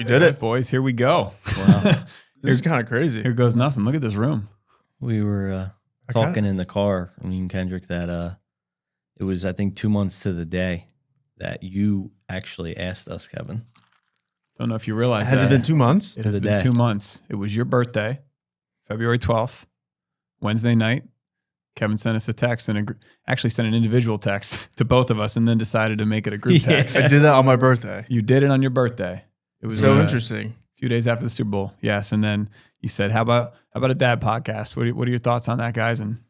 We did it, boys. Here we go. Wow. This is kind of crazy. Here goes nothing. Look at this room. We were talking in the car, me and Kendrick, that it was, I think, 2 months to the day that you actually asked us, Kevin. Don't know if you realize Has that. it been 2 months? It has been 2 months. It was your birthday, February 12th, Wednesday night. Kevin sent us a text and actually sent an individual text to both of us and then decided to make it a group text. I did that on my birthday. You did it on your birthday. It was so interesting. A few days after the Super Bowl. Yes. And then you said, how about a dad podcast? What are your thoughts on that, guys? And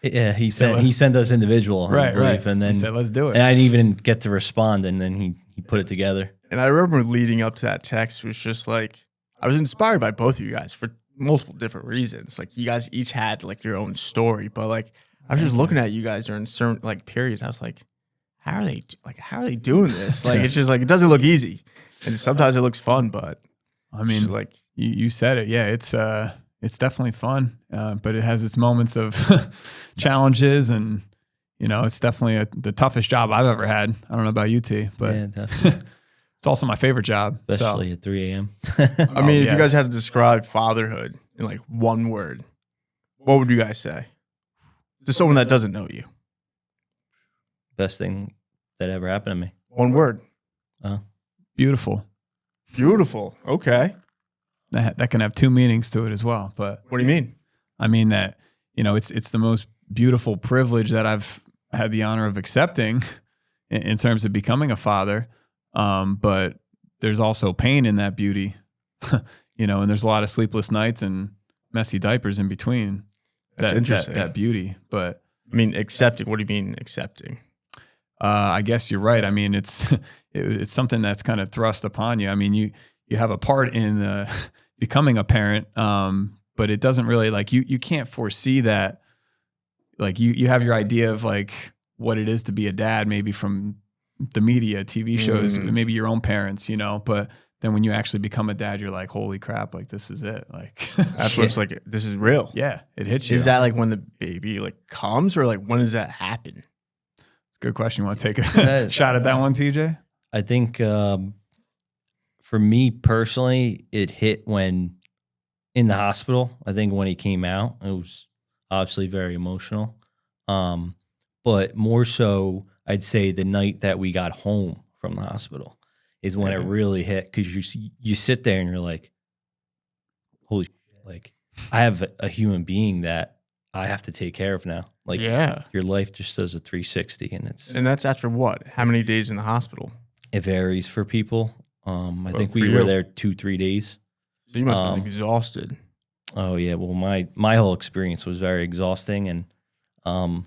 yeah, he sent us individual. Right. And then he said, let's do it. And I didn't even get to respond. And then he put it together. And I remember leading up to that text was just like, I was inspired by both of you guys for multiple different reasons. Like you guys each had like your own story, but like I was just looking at you guys during certain like periods. I was like, how are they doing this? Like it's just like it doesn't look easy, and sometimes it looks fun, but I mean, like you said it, yeah. It's definitely fun, but it has its moments of challenges, and it's definitely the toughest job I've ever had. I don't know about you, T, but yeah, definitely. It's also my favorite job. Especially at 3 a.m. I mean, if you guys had to describe fatherhood in like one word, what would you guys say? To someone that doesn't know you. Best thing that ever happened to me. One word. Beautiful. Beautiful. Okay. That can have two meanings to it as well. But what do you mean? I mean that, it's the most beautiful privilege that I've had the honor of accepting in terms of becoming a father. But there's also pain in that beauty, and there's a lot of sleepless nights and messy diapers in between. That's interesting. That beauty. But I mean, accepting. What do you mean accepting? I guess you're right. I mean, it's something that's kind of thrust upon you. I mean, you have a part in becoming a parent, but it doesn't really like you can't foresee that. Like you have your idea of like what it is to be a dad, maybe from the media, TV shows, maybe your own parents, but then when you actually become a dad, you're like, holy crap, like this is it. Like that's what it's like. This is real. Yeah. It hits you. Is that like when the baby like comes, or like when does that happen? Good question. You want to take a shot at that one, TJ? I think for me personally, it hit when in the hospital. I think when he came out, it was obviously very emotional. But more so, I'd say the night that we got home from the hospital is when it really hit, because you sit there and you're like, holy shit, like I have a human being that I have to take care of now. Like your life just does a 360, and that's after what? How many days in the hospital? It varies for people. I think we were there 2-3 days. So you must have been exhausted. Oh yeah. Well, my whole experience was very exhausting, and I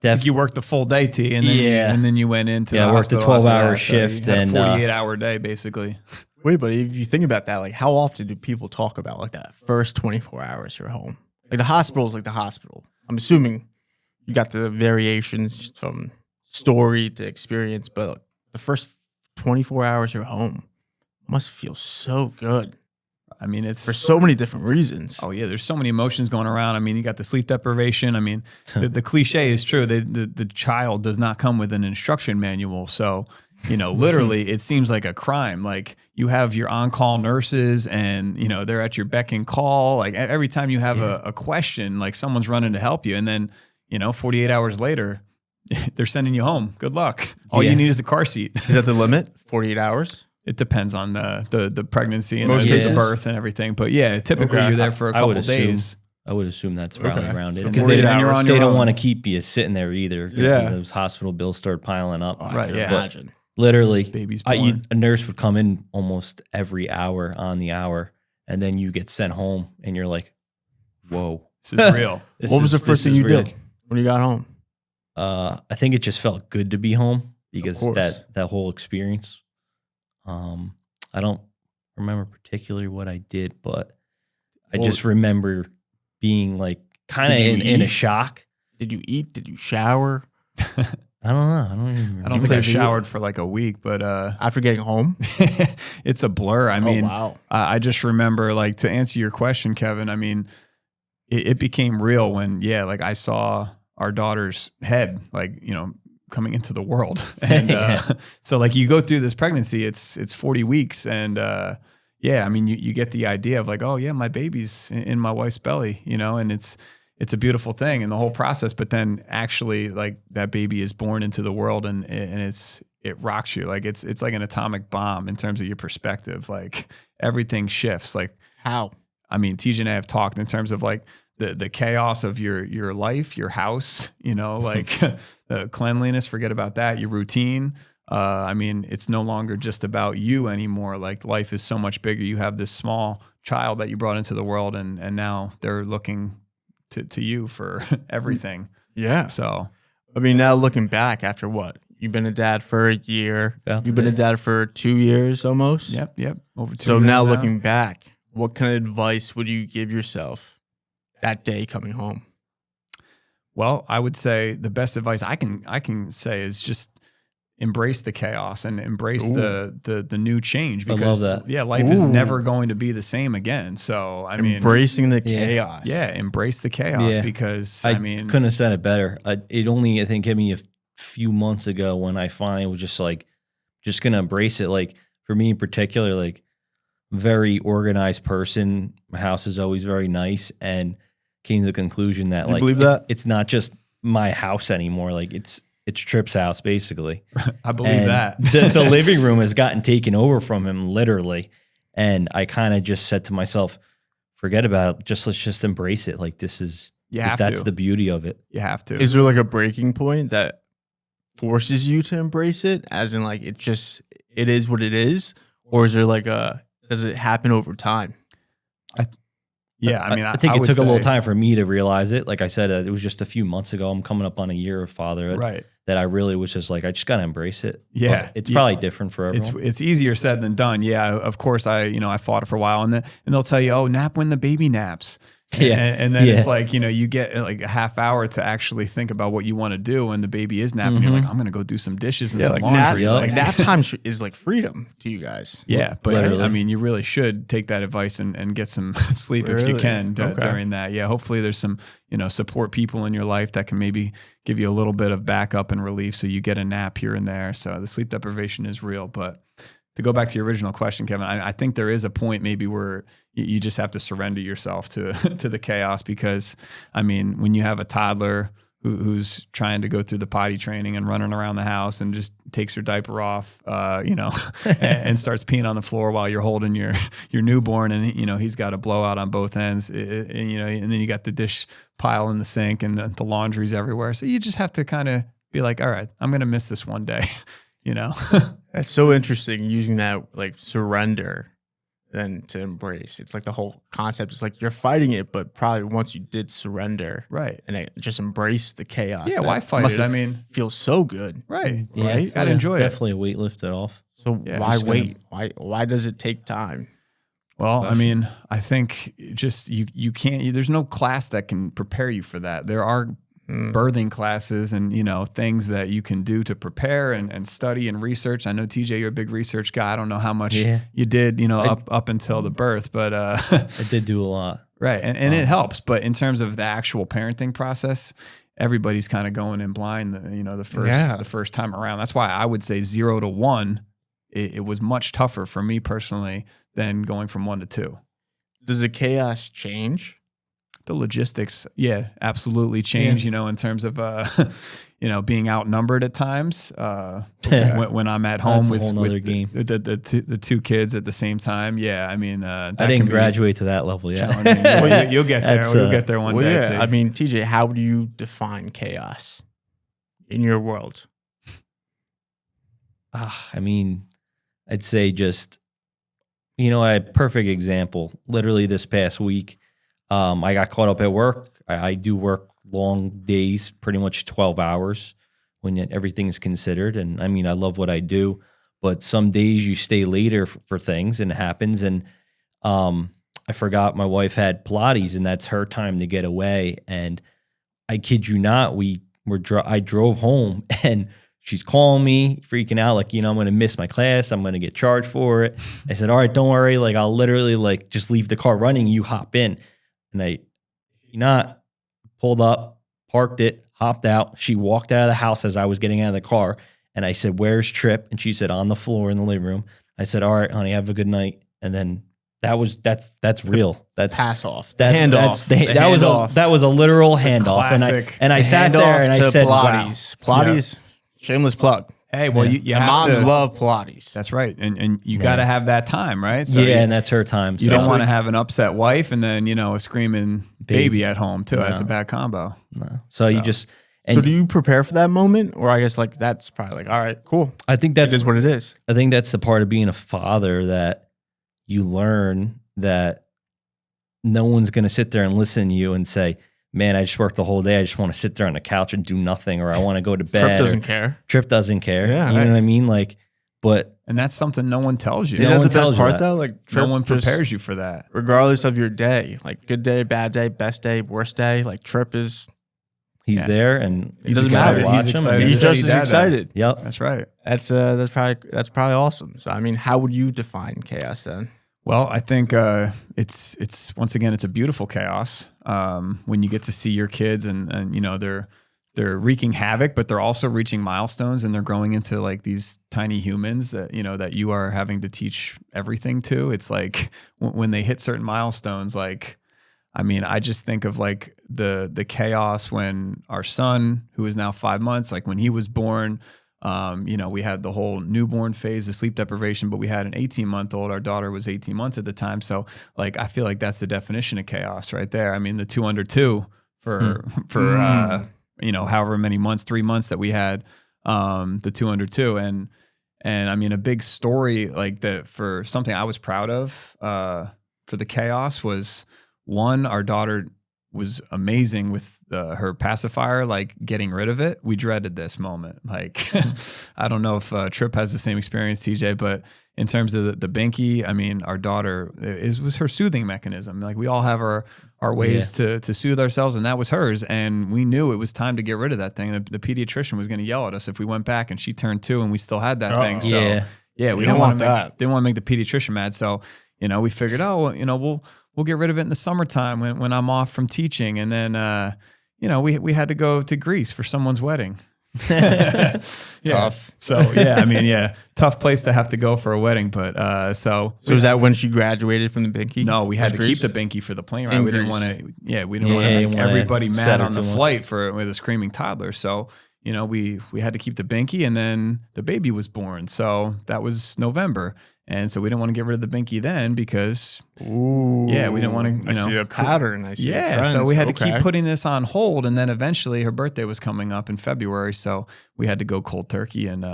think you worked the full day, T, and then you went into the I worked a hospital 12-hour shift so and a 48-hour day basically. Wait, but if you think about that, like how often do people talk about like that first 24 hours you're home? Like the hospital is like the hospital. I'm assuming you got the variations just from story to experience, but the first 24 hours you're home must feel so good. I mean, it's for so many different reasons. Oh yeah, there's so many emotions going around. I mean, you got the sleep deprivation. I mean, the cliche is true. The child does not come with an instruction manual. So, literally it seems like a crime. Like you have your on-call nurses and, they're at your beck and call. Like every time you have a question, like someone's running to help you. And then, 48 hours later, they're sending you home. Good luck. All you need is a car seat. Is that the limit? 48 hours? It depends on the pregnancy and the birth and everything. But yeah, typically you're there for a couple days. I would assume that's probably around it. Because they don't want to keep you sitting there either. Because those hospital bills start piling up. Oh, right, imagine. Literally, baby's born. A nurse would come in almost every hour on the hour, and then you get sent home, and you're like, whoa. This is real. What was the first thing you did when you got home? I think it just felt good to be home because that whole experience. I don't remember particularly what I did, but I just remember being like kind of in a shock. Did you eat? Did you shower? I don't know. I don't even remember. I don't think I showered for like a week, but after getting home, it's a blur. I mean, wow. I just remember, like, to answer your question, Kevin, I mean, it became real when, like I saw our daughter's head, like, coming into the world. And so like you go through this pregnancy, it's 40 weeks. And yeah, I mean, you get the idea of like, oh yeah, my baby's in my wife's belly, you know, and it's a beautiful thing and the whole process. But then actually like that baby is born into the world and it rocks you. Like it's like an atomic bomb in terms of your perspective. Like everything shifts. Like How? I mean, TJ and I have talked in terms of like the chaos of your life, your house, you know, like the cleanliness, forget about that, your routine. I mean, it's no longer just about you anymore. Like life is so much bigger. You have this small child that you brought into the world and now they're looking to you for everything. Yeah. So, I mean, now looking back after what? You've been a dad for a year. You've been a dad for 2 years almost. Yep. Over 2 So years now looking back, what kind of advice would you give yourself that day coming home? Well, I would say the best advice I can say is just embrace the chaos and embrace the new change, because I love that. Yeah, life is never going to be the same again. So I mean, embracing the chaos. Yeah, embrace the chaos because I mean, couldn't have said it better. It only, I think, hit me a few months ago when I finally was just gonna embrace it. Like for me in particular, like very organized person. My house is always very nice, and came to the conclusion that it's not just my house anymore. Like it's Tripp's house basically. I believe that the living room has gotten taken over from him literally, and I kind of just said to myself, forget about it. Let's just embrace it. Like that's the beauty of it. You have to. Is there like a breaking point that forces you to embrace it, as in like it is what it is, or is there like does it happen over time? I think it took a little time for me to realize it. Like I said, it was just a few months ago. I'm coming up on a year of fatherhood. Right. That I really was just like, I just got to embrace it. Yeah. But it's probably different for everyone. It's easier said than done. Yeah. Of course I fought it for a while and they'll tell you, oh, nap when the baby naps. And then it's like, you get like a half hour to actually think about what you want to do when the baby is napping. You're like, I'm going to go do some dishes and some like laundry. Nap time is like freedom to you guys. Yeah. But literally. I mean, you really should take that advice and get some sleep if you can during that. Yeah. Hopefully there's some, support people in your life that can maybe give you a little bit of backup and relief so you get a nap here and there. So the sleep deprivation is real. But to go back to your original question, Kevin, I think there is a point maybe where you just have to surrender yourself to the chaos, because I mean, when you have a toddler who's trying to go through the potty training and running around the house and just takes her diaper off, and starts peeing on the floor while you're holding your newborn, and he's got a blowout on both ends, and then you got the dish pile in the sink and the laundry's everywhere. So you just have to kind of be like, all right, I'm going to miss this one day, That's so interesting, using that like surrender then to embrace. It's like the whole concept is like you're fighting it, but probably once you did surrender, right, and just embrace the chaos. Yeah, why fight it? I mean, feels so good, right? Yeah, Right, gotta enjoy it. Definitely a weight lifted off. So why wait? Why does it take time? Well, I mean, I think just you can't. There's no class that can prepare you for that. There are birthing classes and things that you can do to prepare and study and research. I know TJ, you're a big research guy. I don't know how much you did up until the birth, but I did do a lot. Right, and it helps. But in terms of the actual parenting process, everybody's kind of going in blind. The first time around. That's why I would say 0 to 1. It was much tougher for me personally than going from 1 to 2. Does the chaos change? The logistics, absolutely change, in terms of, being outnumbered at times. When I'm at home with game. The two kids at the same time. Yeah. I mean, I didn't graduate to that level yet. Well, you'll get there. You'll get there one day. Yeah. Too. I mean, TJ, how do you define chaos in your world? I mean, I'd say just, a perfect example, literally this past week, I got caught up at work. I do work long days, pretty much 12 hours when everything is considered. And I mean, I love what I do, but some days you stay later for things and it happens. And I forgot my wife had Pilates and that's her time to get away. And I kid you not, I drove home and she's calling me, freaking out, like, I'm going to miss my class. I'm going to get charged for it. I said, all right, don't worry. Like, I'll literally just leave the car running. You hop in. And I pulled up, parked it, hopped out. She walked out of the house as I was getting out of the car. And I said, "Where's Trip?" And she said, "On the floor in the living room." I said, "All right, honey, have a good night." And then that's real. That's Pass off. That's Handoff. that was a literal handoff. classic. And I sat there and I said, Pilates. "Wow." Pilates, shameless plug. Hey, well, you And have moms to. love Pilates. That's right, and you got to have that time, right? So Yeah, and that's her time. you so- don't want to have an upset wife and then a screaming baby at home too. That's a No. bad combo. No. So you just and So do you prepare for that moment, or I guess like that's probably like, all right, cool. I think It that's is what it is. I think that's the part of being a father that you learn that no one's going to sit there and listen to you and say, "Man, I just worked the whole day. I just want to sit there on the couch and do nothing," or "I want to go to bed." Trip doesn't or, care. Trip doesn't care. Yeah, you know right. what I mean? Like, but And that's something no one tells you. Isn't No that one the tells best you part that. though? Like No Trip one just- prepares you for that. regardless of your day, like good day, bad day, best day, worst day. Like Trip is, he's Yeah. there and It doesn't excited matter. to watch He's him. excited. he's to just see as Dad. excited. Yep. That's right. That's probably awesome. So I mean, how would you define chaos then? Well, I think it's once again it's a beautiful chaos when you get to see your kids and they're wreaking havoc, but they're also reaching milestones and they're growing into like these tiny humans that that you are having to teach everything to. It's like when they hit certain milestones, like I mean, I just think of like the chaos when our son, who is now 5 months, like when he was born. We had the whole newborn phase, the sleep deprivation, but we had an 18-month-old. Our daughter was 18 months at the time. So like, I feel like that's the definition of chaos right there. I mean, the 2 under 2 for however many months, 3 months that we had, the 2 under 2. And I mean, a big story like that for something I was proud of, for the chaos was one, our daughter was amazing with her pacifier, like getting rid of it. We dreaded this moment. Like, I don't know if Trip has the same experience, TJ, but in terms of the binky, I mean, our daughter was her soothing mechanism. Like we all have our ways to soothe ourselves, and that was hers. And we knew it was time to get rid of that thing. The pediatrician was going to yell at us if we went back, and she turned 2 and we still had that thing. So Yeah. we don't want to that. Didn't want to make the pediatrician mad. So, we figured, we'll get rid of it in the summertime when I'm off from teaching. And then, we had to go to Greece for someone's wedding. Tough. So, I mean, tough place to have to go for a wedding. But, So is that when she graduated from the binky? no, we had Was to Greece? keep the binky for the plane ride. In We didn't Greece. want to, we didn't want you to make wanna everybody upset mad her on the too much. flight with a screaming toddler. So, we had to keep the binky, and then the baby was born. So that was November. And so we didn't want to get rid of the binky then because Ooh. we didn't want to, I see a pattern. I see. yeah, so we had to keep putting this on hold, and then eventually her birthday was coming up in February, so we had to go cold turkey, and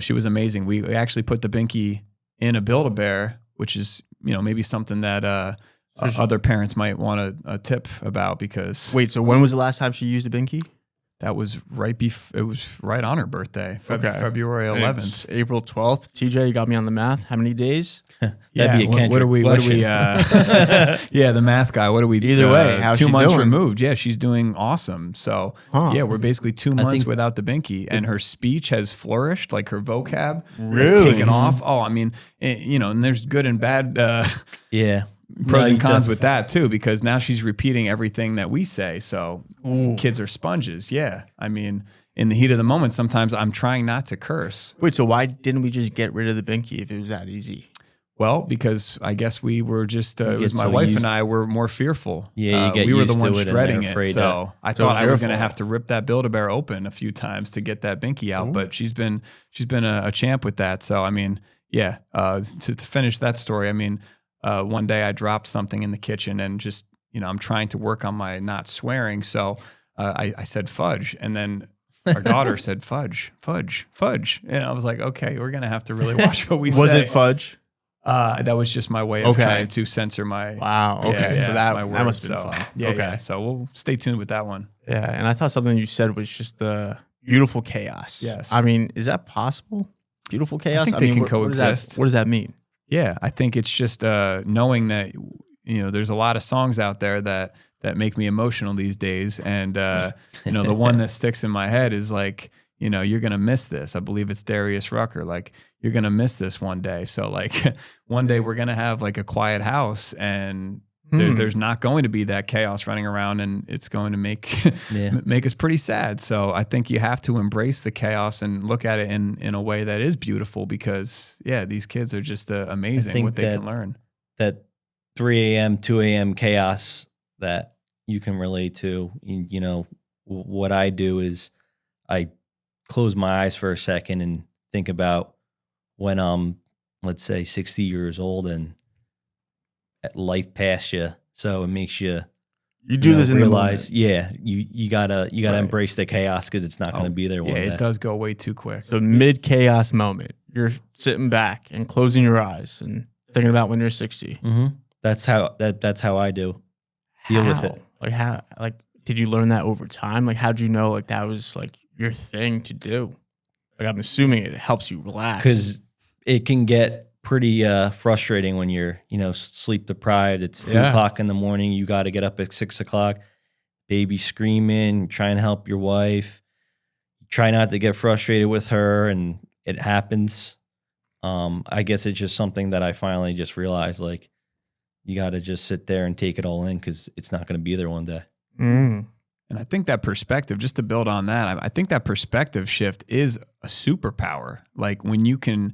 she was amazing. We actually put the binky in a Build-A-Bear, which is maybe something that other parents might want a tip about because Wait, so when was the last time she used a binky? that was it was right on her birthday, Okay. February 11th. It's April 12th. TJ, you got me on the math. How many days? That'd be a what do we? Kendrick Yeah, the math guy. What do we? Either way, how's 2 she months doing? removed. Yeah, she's doing awesing. So Huh. yeah, we're basically 2 months think- without the binky, and her speech has flourished. Like her vocab has Really? taken off. Oh, I mean, and there's good and bad Yeah. pros No, and you cons def- with that too, because now she's repeating everything that we say. So kids are sponges. Yeah, I mean, in the heat of the moment, sometimes I'm trying not to curse. Wait, so why didn't we just get rid of the binky if it was that easy? Well, because I guess we were just, it get was my so wife used- and I were more fearful. Yeah, you get we were used the to ones it and dreading they're it. afraid So I So thought I was going to fearful. have to rip that Build-A-Bear open a few times to get that binky out, but she's been a champ with that. So, I mean, yeah, to finish that story, I mean, one day I dropped something in the kitchen and just, I'm trying to work on my not swearing. So I said fudge, and then our daughter said fudge. And I was like, okay, we're going to have to really watch what we say. Was it fudge? That was just my way of Okay. trying to censor my. Wow. Okay. Yeah, so that my must have words. been fun. Yeah, Okay. yeah. So we'll stay tuned with that one. Yeah. And I thought something you said was just the beautiful chaos. Yes. I mean, is that possible? Beautiful chaos? think they can what coexist. What does that mean? Yeah, I think it's just knowing that there's a lot of songs out there that make me emotional these days, and the one that sticks in my head is like, you're gonna miss this. I believe it's Darius Rucker. Like, you're gonna miss this one day. So like, one day we're gonna have like a quiet house, and There's not going to be that chaos running around, and it's going to make make us pretty sad. So I think you have to embrace the chaos and look at it in a way that is beautiful, because these kids are just amazing what they can learn. That 3 a.m., 2 a.m. chaos that you can relate to. You know, what I do is I close my eyes for a second and think about when I'm, let's say, 60 years old and life past you. So it makes you do this in realize, the moment. you gotta embrace the chaos, because it's not going to be there one day. It does go way too quick. So mid chaos moment, you're sitting back and closing your eyes and thinking about when you're 60. Mm-hmm. That's how I do deal with it. Like did you learn that over time? Like, how'd you know like that was like your thing to do? Like, I'm assuming it helps you relax, because it can get pretty frustrating when you're, sleep deprived. It's 2 o'clock in the morning. You got to get up at 6 o'clock. Baby screaming, trying to help your wife. Try not to get frustrated with her, and it happens. I guess it's just something that I finally just realized, like, you got to just sit there and take it all in, because it's not going to be there one day. Mm. And I think that perspective, just to build on that, I think that perspective shift is a superpower. Like, when you can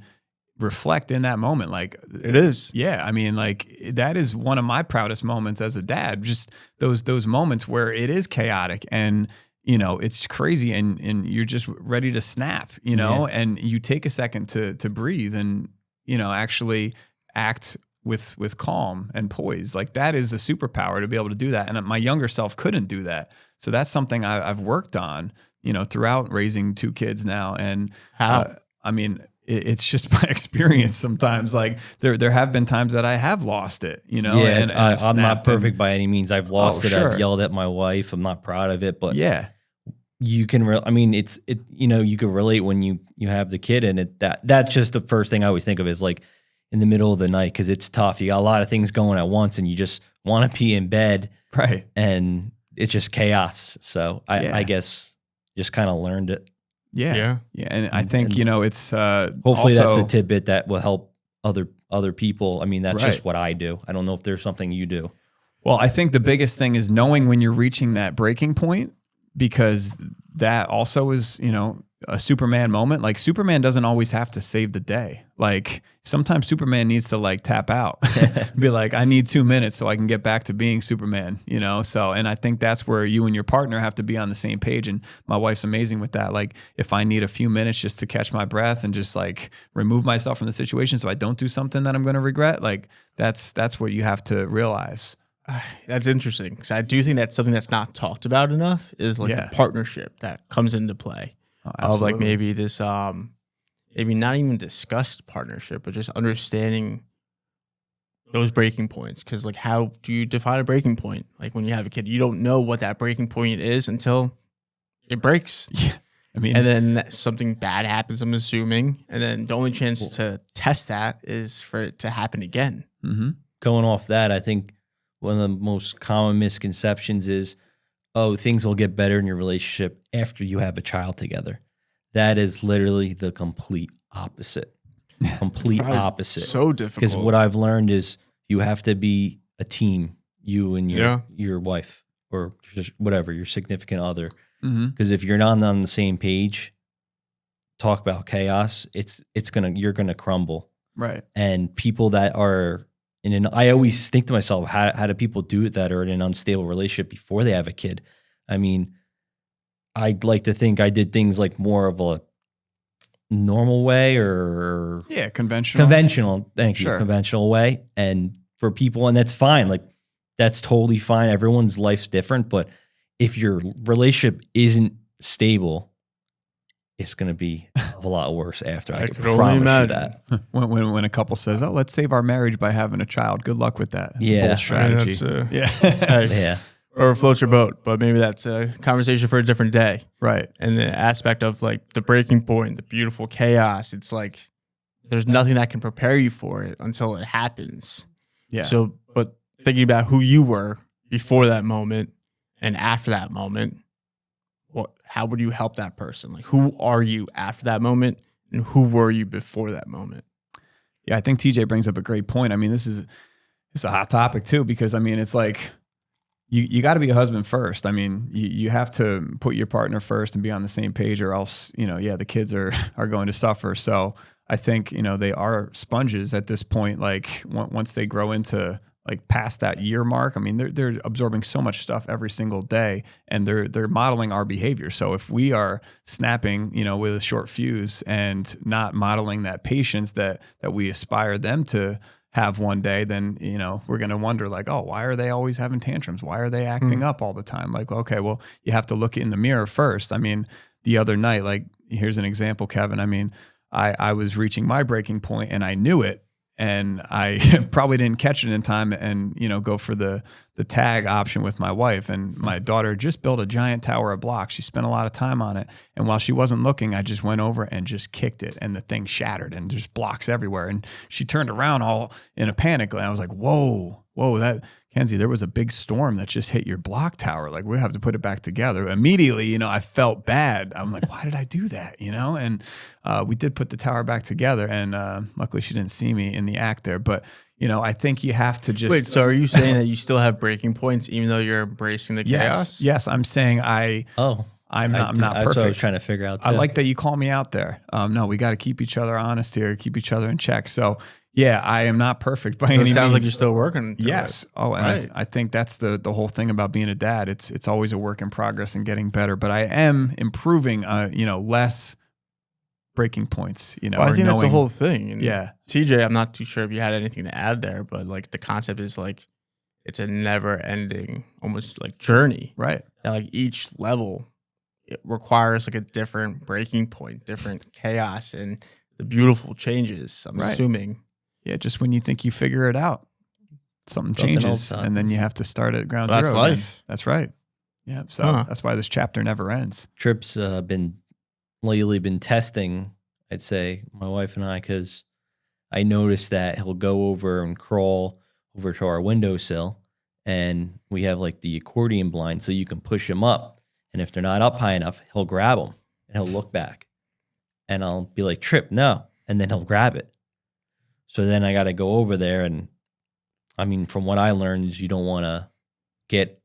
reflect in that moment, like, it is. Yeah. I mean, like, that is one of my proudest moments as a dad, just those moments where it is chaotic and, it's crazy and you're just ready to snap, and you take a second to breathe and, actually act with calm and poise. Like, that is a superpower to be able to do that. And my younger self couldn't do that. So that's something I've worked on, throughout raising 2 kids now. And I mean, it's just my experience sometimes. Like, there have been times that I have lost it, and I'm not perfect by any means. I've lost it. Sure. I've yelled at my wife. I'm not proud of it, but you can, you can relate when you have the kid, and that's just the first thing I always think of is like in the middle of the night, because it's tough. You got a lot of things going at once, and you just want to be in bed, right? And it's just chaos. So I guess just kind of learned it. Yeah. And I think, it's hopefully that's a tidbit that will help other people. I mean, that's just what I do. I don't know if there's something you do. Well, I think the biggest thing is knowing when you're reaching that breaking point, because that also is, a Superman moment. Like, Superman doesn't always have to save the day. Like, sometimes Superman needs to like tap out, be like, I need 2 minutes so I can get back to being Superman, So, and I think that's where you and your partner have to be on the same page. And my wife's amazing with that. Like, if I need a few minutes just to catch my breath and just like remove myself from the situation so I don't do something that I'm going to regret, like, that's what you have to realize. That's interesting, because I do think that's something that's not talked about enough, is like the partnership that comes into play. Of like maybe this maybe not even discussed partnership, but just understanding those breaking points. Because like, how do you define a breaking point? Like, when you have a kid, you don't know what that breaking point is until it breaks. I mean, and then something bad happens, I'm assuming, and then the only chance to test that is for it to happen again. Mm-hmm. Going off that, I think one of the most common misconceptions is, oh, things will get better in your relationship after you have a child together. That is literally the complete opposite. Complete opposite. So difficult. Because what I've learned is you have to be a team, you and your wife, or just whatever, your significant other. Because if you're not on the same page, talk about chaos, you're gonna crumble. Right. And people that are I always think to myself, how do people do it that are in an unstable relationship before they have a kid? I mean, I'd like to think I did things like more of a normal way, or conventional. Thank you. Conventional way. And for people, and that's fine. Like, that's totally fine. Everyone's life's different, but if your relationship isn't stable, it's going to be a lot worse after. I can promise you that. When a couple says, "Oh, let's save our marriage by having a child," good luck with that. It's a bold strategy. Yeah. Or float your boat, but maybe that's a conversation for a different day. Right. And the aspect of like the breaking point, the beautiful chaos, it's like there's nothing that can prepare you for it until it happens. Yeah. So, but thinking about who you were before that moment and after that moment, how would you help that person? Like, who are you after that moment, and who were you before that moment? Yeah, I think TJ brings up a great point. I mean, this is it's a hot topic too, because I mean, it's like you got to be a husband first. I mean, you have to put your partner first and be on the same page, or else, the kids are going to suffer. So I think, they are sponges at this point. Like once they grow into like past that year mark, I mean, they're absorbing so much stuff every single day, and they're modeling our behavior. So if we are snapping, with a short fuse and not modeling that patience that we aspire them to have one day, then, we're going to wonder like, oh, why are they always having tantrums? Why are they acting up all the time? Like, okay, well, you have to look in the mirror first. I mean, the other night, like, here's an example, Kevin. I mean, I was reaching my breaking point and I knew it. And I probably didn't catch it in time and, go for the tag option with my wife. And my daughter just built a giant tower of blocks. She spent a lot of time on it. And while she wasn't looking, I just went over and just kicked it. And the thing shattered and there's blocks everywhere. And she turned around all in a panic. And I was like, whoa, Kenzie, there was a big storm that just hit your block tower. Like, we have to put it back together. Immediately, I felt bad. I'm like, why did I do that? And we did put the tower back together. And luckily she didn't see me in the act there. But, I think you have to just... Wait, so are you saying that you still have breaking points even though you're embracing the chaos? Yes, I'm saying I'm not perfect. That's what I was trying to figure out too. I like that you call me out there. No, we got to keep each other honest here, keep each other in check. So yeah, I am not perfect by any means. It sounds like you're still working. Yes. Oh, and right. I think that's the whole thing about being a dad. It's always a work in progress and getting better, but I am improving, less breaking points, Well, I think that's the whole thing. And yeah. TJ, I'm not too sure if you had anything to add there, but like the concept is like, it's a never ending, almost like journey. Right. And like each level, it requires like a different breaking point, different chaos, and the beautiful changes, I'm assuming. Yeah, just when you think you figure it out, something changes, and then you have to start at ground zero. That's life. Again. That's right. Yeah, so that's why this chapter never ends. Tripp's been testing, I'd say, my wife and I, because I noticed that he'll go over and crawl over to our windowsill, and we have like the accordion blind, so you can push him up, and if they're not up high enough, he'll grab them, and he'll look back, and I'll be like, Trip, no, and then he'll grab it. So then I got to go over there, and I mean, from what I learned is you don't want to get,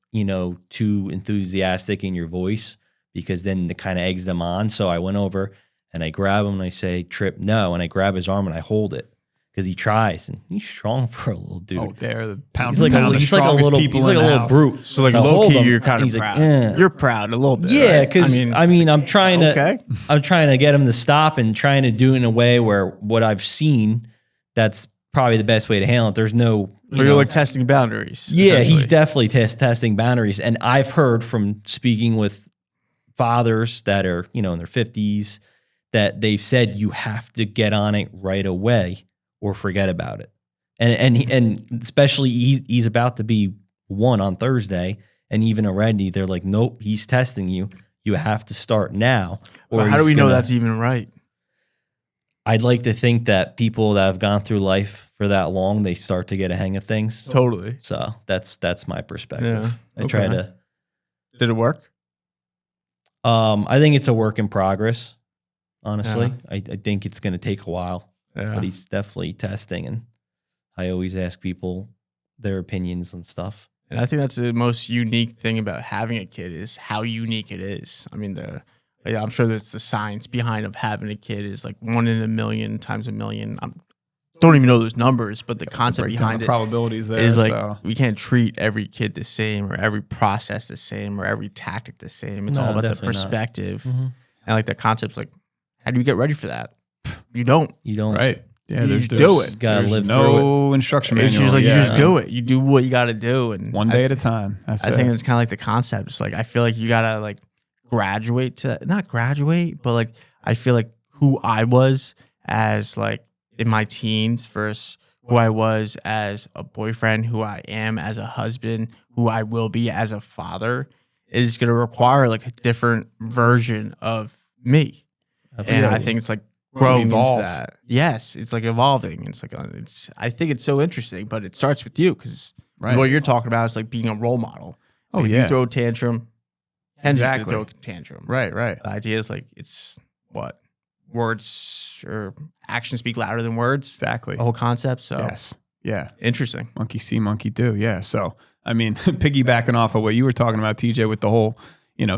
too enthusiastic in your voice, because then it kind of eggs them on. So I went over and I grab him and I say, Trip, no, and I grab his arm and I hold it because he tries, and he's strong for a little dude. Oh, they're the pound he's for like pound, the strongest people he's like in a the little house. brute. So like So low key, him, you're kind of he's proud. like, eh. You're proud a little bit. Yeah, right? because I mean, I'm trying to get him to stop and trying to do it in a way where what I've seen, that's probably the best way to handle it. There's no... You're like testing boundaries. Yeah, he's definitely testing boundaries. And I've heard from speaking with fathers that are, in their 50s, that they've said you have to get on it right away or forget about it. And especially he's about to be 1 on Thursday, and even already they're like, nope, he's testing you. You have to start now. Or how do we know that's even right? I'd like to think that people that have gone through life for that long, they start to get a hang of things. Totally. So that's my perspective. Yeah. I try to. Did it work? I think it's a work in progress. Honestly, Yeah. I think it's going to take a while, but he's definitely testing, and I always ask people their opinions and stuff. And I think that's the most unique thing about having a kid is how unique it is. I mean, I'm sure that's the science behind of having a kid is like 1 in a million times a million. I don't even know those numbers, but the concept behind it probabilities there is like we can't treat every kid the same or every process the same or every tactic the same. It's all about the perspective. Mm-hmm. And like the concept's like, how do you get ready for that? You don't. Right. Yeah, you just do it. Gotta live no through it. instruction It's manual. just like you just do it. You do what you got to do, and one day at a time. I think it's kind of like the concept. It's like I feel like you gotta like graduate to that. Not graduate, but like I feel like who I was as like in my teens versus who I was as a boyfriend, who I am as a husband, who I will be as a father is gonna require like a different version of me. Absolutely. And I think it's like growing into Evolve. that. Yes, it's like evolving. It's like I think it's so interesting, but it starts with you because what you're talking about is like being a role model. Oh, You throw a tantrum, Kenzie's gonna Exactly. throw a tantrum. Right. The idea is like it's what words or actions speak louder than words. Exactly. The whole concept. So Yes. Yeah. Interesting. Monkey see, monkey do. Yeah. So, I mean, piggybacking off of what you were talking about, TJ, with the whole,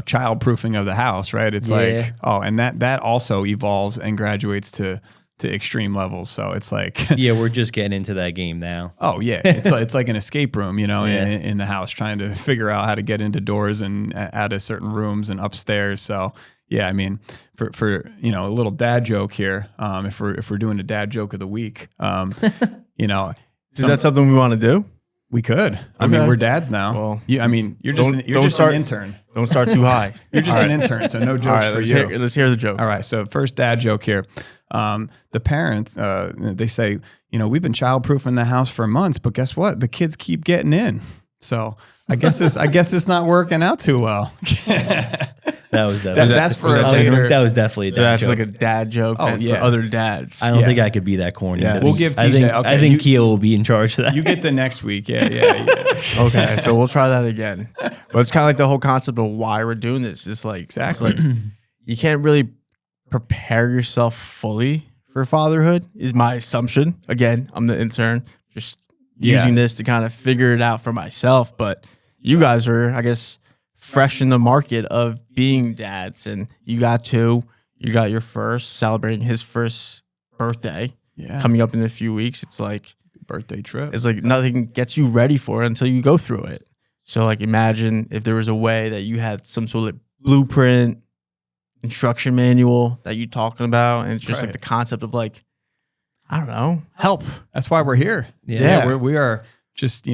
child proofing of the house, right? It's like, and that also evolves and graduates to extreme levels. So it's like, yeah, we're just getting into that game now. Oh yeah. It's like an escape room, in the house, trying to figure out how to get into doors and out of certain rooms and upstairs. So yeah, I mean, for a little dad joke here, if we're doing a dad joke of the week, is that something we want to do? We could. I mean, we're dads now. Well, you're just an intern. Don't start too high. You're just an intern, so no jokes for you. Let's hear the joke. All right, so first dad joke here. The parents, they say, we've been childproofing the house for months, but guess what? The kids keep getting in. So I guess it's not working out too well. That was definitely a dad joke. Like a dad joke for other dads. I don't think I could be that corny. Yeah. We'll give TJ. I think Keough will be in charge of that. You get the next week. Yeah. Okay, so we'll try that again. But it's kind of like the whole concept of why we're doing this. It's like, exactly. It's like you can't really prepare yourself fully for fatherhood, is my assumption. Again, I'm the intern, just using this to kind of figure it out for myself. But you guys are, I guess, fresh in the market of being dads, and you got your first, celebrating his first birthday coming up in a few weeks. It's like birthday trip. It's like nothing gets you ready for it until you go through it. So like imagine if there was a way that you had some sort of blueprint, instruction manual that you're talking about, and it's just like the concept of like, I don't know, help. That's why we're here. Yeah. We are just,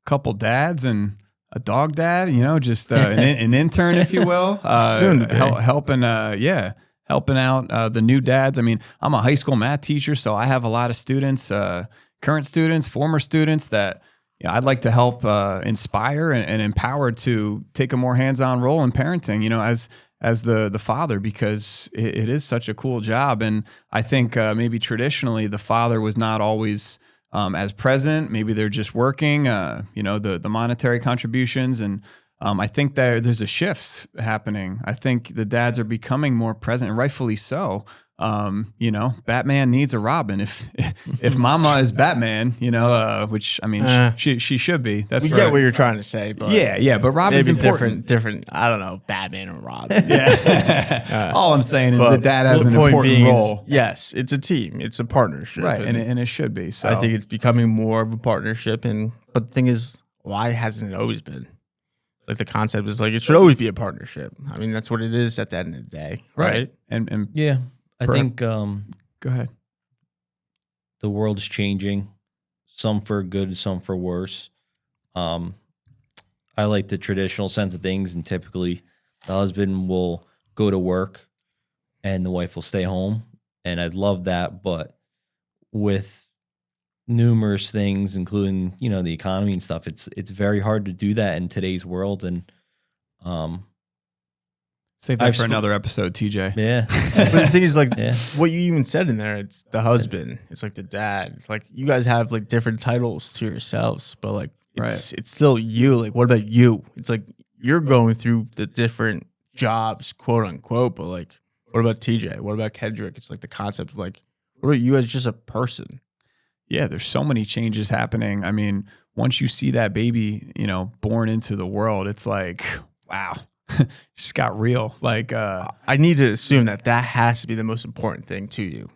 couple dads and a dog dad, just an intern, if you will. Soon to be. Helping out the new dads. I mean, I'm a high school math teacher, so I have a lot of students, current students, former students that I'd like to help inspire and empower to take a more hands-on role in parenting, as the father, because it is such a cool job. And I think maybe traditionally the father was not always as present. Maybe they're just working, the monetary contributions. And I think there's a shift happening. I think the dads are becoming more present, and rightfully so. Batman needs a Robin. If Mama is Batman, which I mean, she should be. We get what you're trying to say, but but Robin's maybe important. Different. I don't know, Batman and Robin. All I'm saying is the dad has an important role. Yes, it's a team. It's a partnership, right? And it should be. So I think it's becoming more of a partnership. But the thing is, why hasn't it always been? Like the concept is like it should always be a partnership. I mean, that's what it is at the end of the day, right? And yeah. I think go ahead. The world's changing, some for good, some for worse. I like the traditional sense of things, and typically the husband will go to work and the wife will stay home. And I'd love that, but with numerous things, including, the economy and stuff, it's very hard to do that in today's world. And save that for another episode, TJ. Yeah. But the thing is, like, what you even said in there, it's the husband. It's like the dad. It's like you guys have like different titles to yourselves, but like it's still you. Like, what about you? It's like you're going through the different jobs, quote unquote, but like, what about TJ? What about Kendrick? It's like the concept of like, what about you as just a person? Yeah, there's so many changes happening. I mean, once you see that baby, born into the world, it's like, wow. Just got real. Like I need to assume that has to be the most important thing to you.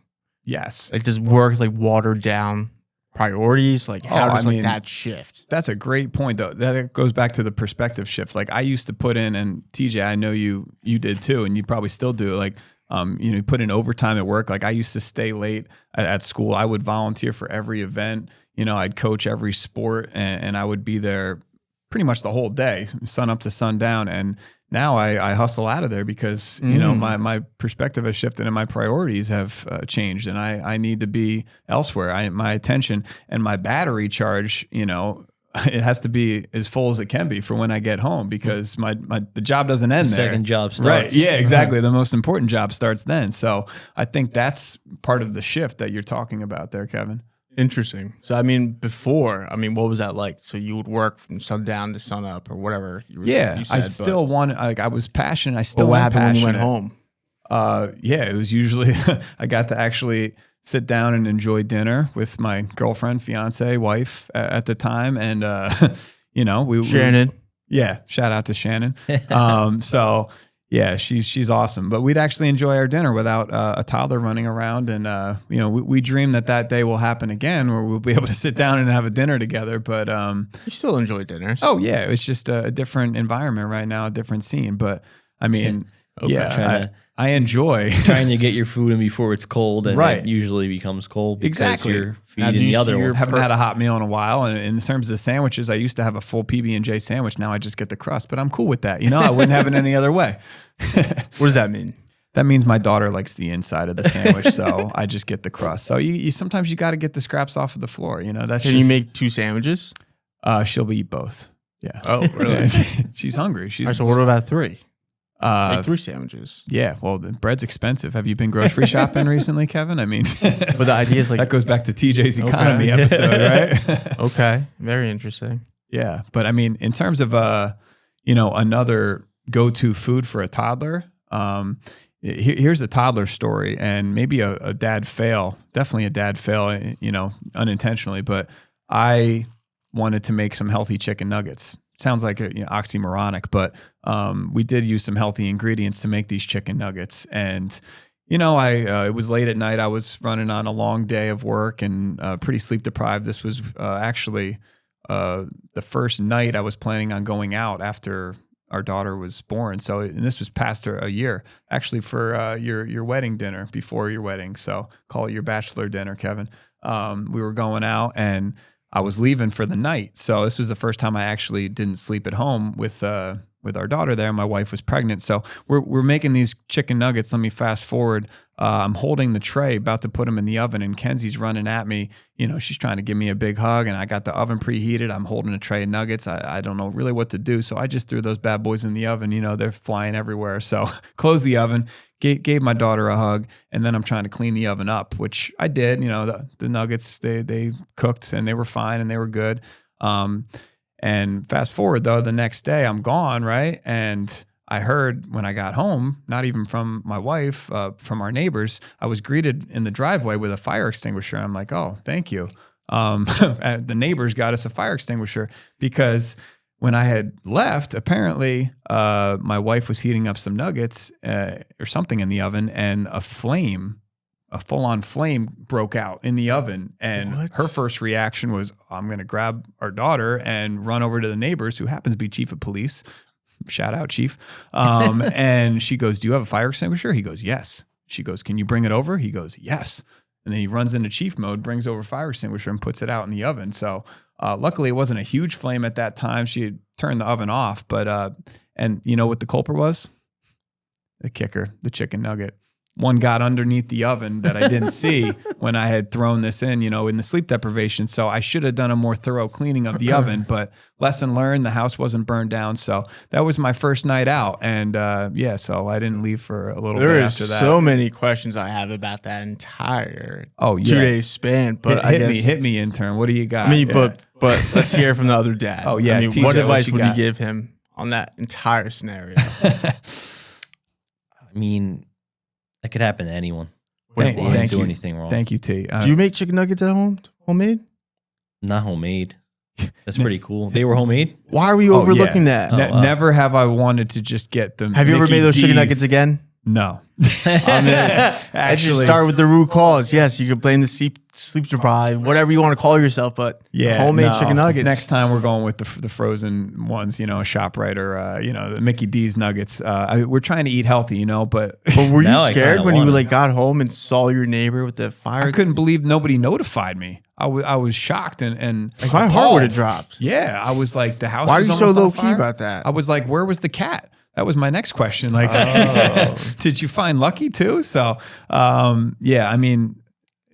Yes. Like does work like water down priorities? Like how does that shift? That's a great point though. That goes back to the perspective shift. Like I used to put in, and TJ, I know you did too, and you probably still do, like you put in overtime at work. Like I used to stay late at school. I would volunteer for every event. I'd coach every sport, and I would be there pretty much the whole day, sun up to sundown. And now I hustle out of there because, my perspective has shifted and my priorities have changed, and I need to be elsewhere. My attention and my battery charge, it has to be as full as it can be for when I get home, because the job doesn't end there. Second job starts. Right. Yeah, exactly. The most important job starts then. So I think that's part of the shift that you're talking about there, Kevin. Interesting. So, I mean, before, what was that like? So you would work from sundown to sunup or whatever. You said, I still wanted, like, I was passionate. I still what was happened passionate. when you went home? Yeah, it was usually I got to actually sit down and enjoy dinner with my girlfriend, fiance, wife at the time, and Shannon. Yeah, shout out to Shannon. So yeah, she's awesome. But we'd actually enjoy our dinner without a toddler running around, and we dream that day will happen again, where we'll be able to sit down and have a dinner together. But you still enjoy dinners. Oh yeah, it's just a different environment right now, a different scene. But I mean, I enjoy trying to get your food in before it's cold, and right. It usually becomes cold because exactly. you're feeding the other ones. Haven't had a hot meal in a while, and in terms of the sandwiches, I used to have a full PB&J sandwich. Now I just get the crust, but I'm cool with that. I wouldn't have it any other way. What does that mean? That means my daughter likes the inside of the sandwich, so I just get the crust. So you sometimes you got to get the scraps off of the floor. That's Can you make 2 sandwiches? She'll eat both. Yeah. Oh, really? She's hungry. So what about 3? Make 3 sandwiches. Yeah, well, the bread's expensive. Have you been grocery shopping recently, Kevin? I mean, but the idea is like that goes back to TJ's economy episode, right? Okay, very interesting. Yeah, but I mean, in terms of another go-to food for a toddler, here's a toddler story, and maybe a dad fail. Definitely a dad fail, unintentionally. But I wanted to make some healthy chicken nuggets. Sounds like oxymoronic, but we did use some healthy ingredients to make these chicken nuggets. And, it was late at night. I was running on a long day of work and pretty sleep deprived. This was actually the first night I was planning on going out after our daughter was born. So, and this was past a year, actually, for your wedding dinner, before your wedding. So call it your bachelor dinner, Kevin. We were going out, and I was leaving for the night. So this was the first time I actually didn't sleep at home with our daughter there. My wife was pregnant. So we're making these chicken nuggets. Let me fast forward. I'm holding the tray, about to put them in the oven, and Kenzie's running at me. She's trying to give me a big hug, and I got the oven preheated. I'm holding a tray of nuggets. I don't know really what to do. So I just threw those bad boys in the oven. They're flying everywhere. So closed the oven, gave my daughter a hug, and then I'm trying to clean the oven up, which I did. The nuggets, they cooked, and they were fine, and they were good. And fast forward, though, the next day I'm gone, right? And I heard when I got home, not even from my wife, from our neighbors, I was greeted in the driveway with a fire extinguisher. I'm like, oh, thank you. The neighbors got us a fire extinguisher, because when I had left, apparently my wife was heating up some nuggets or something in the oven, and a full-on flame broke out in the oven. And her first reaction was, I'm going to grab our daughter and run over to the neighbors, who happens to be chief of police. Shout out, chief. And she goes, do you have a fire extinguisher? He goes, yes. She goes, can you bring it over? He goes, yes. And then he runs into chief mode, brings over fire extinguisher, and puts it out in the oven. So luckily it wasn't a huge flame at that time. She had turned the oven off. But and you know what the culprit was? The kicker, the chicken nugget. One got underneath the oven that I didn't see when I had thrown this in the sleep deprivation. So I should have done a more thorough cleaning of the oven, but lesson learned, the house wasn't burned down. So that was my first night out. And so I didn't leave for a little bit after that. There's so many questions I have about that entire 2 day span. But hit me, intern. What do you got? But let's hear from the other dad. Oh yeah. TJ, what advice would you give him on that entire scenario? That could happen to anyone. Thank didn't do you. anything wrong. Thank you, T. Do you make chicken nuggets at home? Homemade? Not homemade. That's pretty cool. They were homemade? Why are we overlooking that? Never have I wanted to just get them. Have you ever made those chicken nuggets again? No. Actually, just start with the root cause. Yes, you can blame the sleep deprived, whatever you want to call yourself, but homemade chicken nuggets. Next time we're going with the frozen ones, ShopRite or the Mickey D's nuggets. We're trying to eat healthy, but were you scared when you got home and saw your neighbor with the fire? I couldn't believe nobody notified me. I was shocked and my heart would have dropped. Yeah, I was like, the house. Why are was you so almost low on fire. key about that? I was like, where was the cat? That was my next question. Like, did you find Lucky too? So,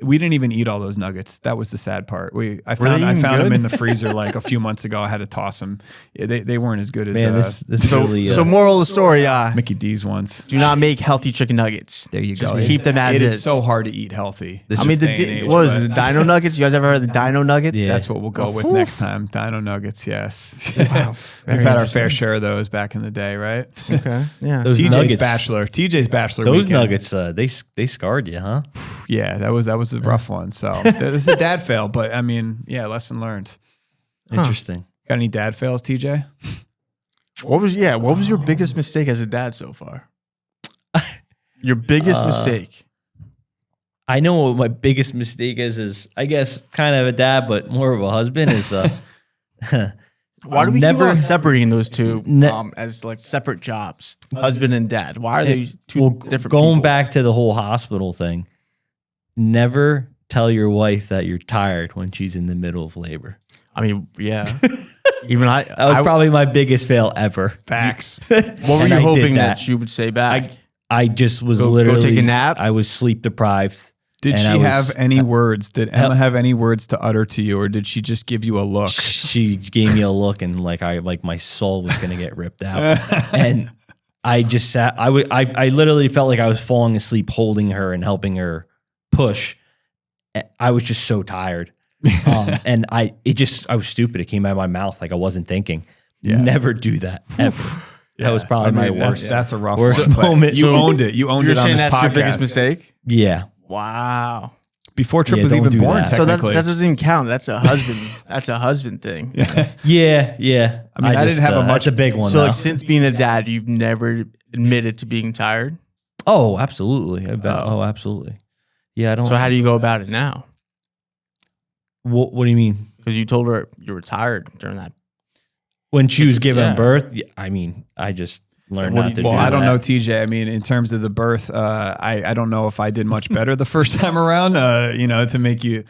we didn't even eat all those nuggets. That was the sad part. I Were found they even them good? in the freezer like a few months ago. I had to toss them. They weren't as good as Man, this So, really. so moral of the story, Mickey D's ones. do not make healthy chicken nuggets. There you Just go. keep them as It is. is so hard to eat healthy. This I mean, this day and age, what was but it, the Dino Nuggets? You guys ever heard of the Dino Nuggets? Yeah. That's what we'll go with next time. Dino Nuggets, yes. Wow. We've Very had our fair interesting. share of those back in the day, right? Okay. Yeah. Those TJ's nuggets, TJ's bachelor. Those weekend. nuggets, they scarred you, huh? Yeah, that was a rough one. So this is a dad fail, but I mean, yeah, lesson learned. Interesting. Got any dad fails, TJ? What was your biggest mistake as a dad so far? Your biggest mistake. I know what my biggest mistake is I guess kind of a dad, but more of a husband is. Why do we keep on separating those two as like separate jobs, husband and dad? Why are they two different Going people? back to the whole hospital thing, never tell your wife that you're tired when she's in the middle of labor. I mean, yeah. Even That was probably my biggest fail ever. Facts. What were And you I did hoping that. that you would say back? I just was Go literally take a nap? I was sleep deprived. Did and she I was- have any words? Did Emma have any words to utter to you, or did she just give you a look? She gave me a look and like my soul was gonna get ripped out. And I just sat. I literally felt like I was falling asleep holding her and helping her push. I was just so tired. And I was stupid. It came out of my mouth like I wasn't thinking. Yeah. Never do that ever. That was probably my worst. That's a rough worst one, but moment. You So owned it. You owned You're it on saying this that's your podcast. biggest mistake? Yeah. Wow. Before Trip Yeah, was don't even do born, that. So that technically. doesn't even count. That's a husband. That's a husband thing. Yeah. Yeah. I mean, I didn't have a much- That's a big one. So though. like since being a dad, you've never admitted to being tired. Oh, absolutely. I bet. Oh. Oh, absolutely. Yeah. I don't. So how do you go about it now? What do you mean? Because you told her you were tired during that. When she was giving Yeah. birth, yeah, I mean, I just learned What not do to you- do Well, that. I don't know, TJ. I mean, in terms of the birth, I don't know if I did much better the first time around. To make you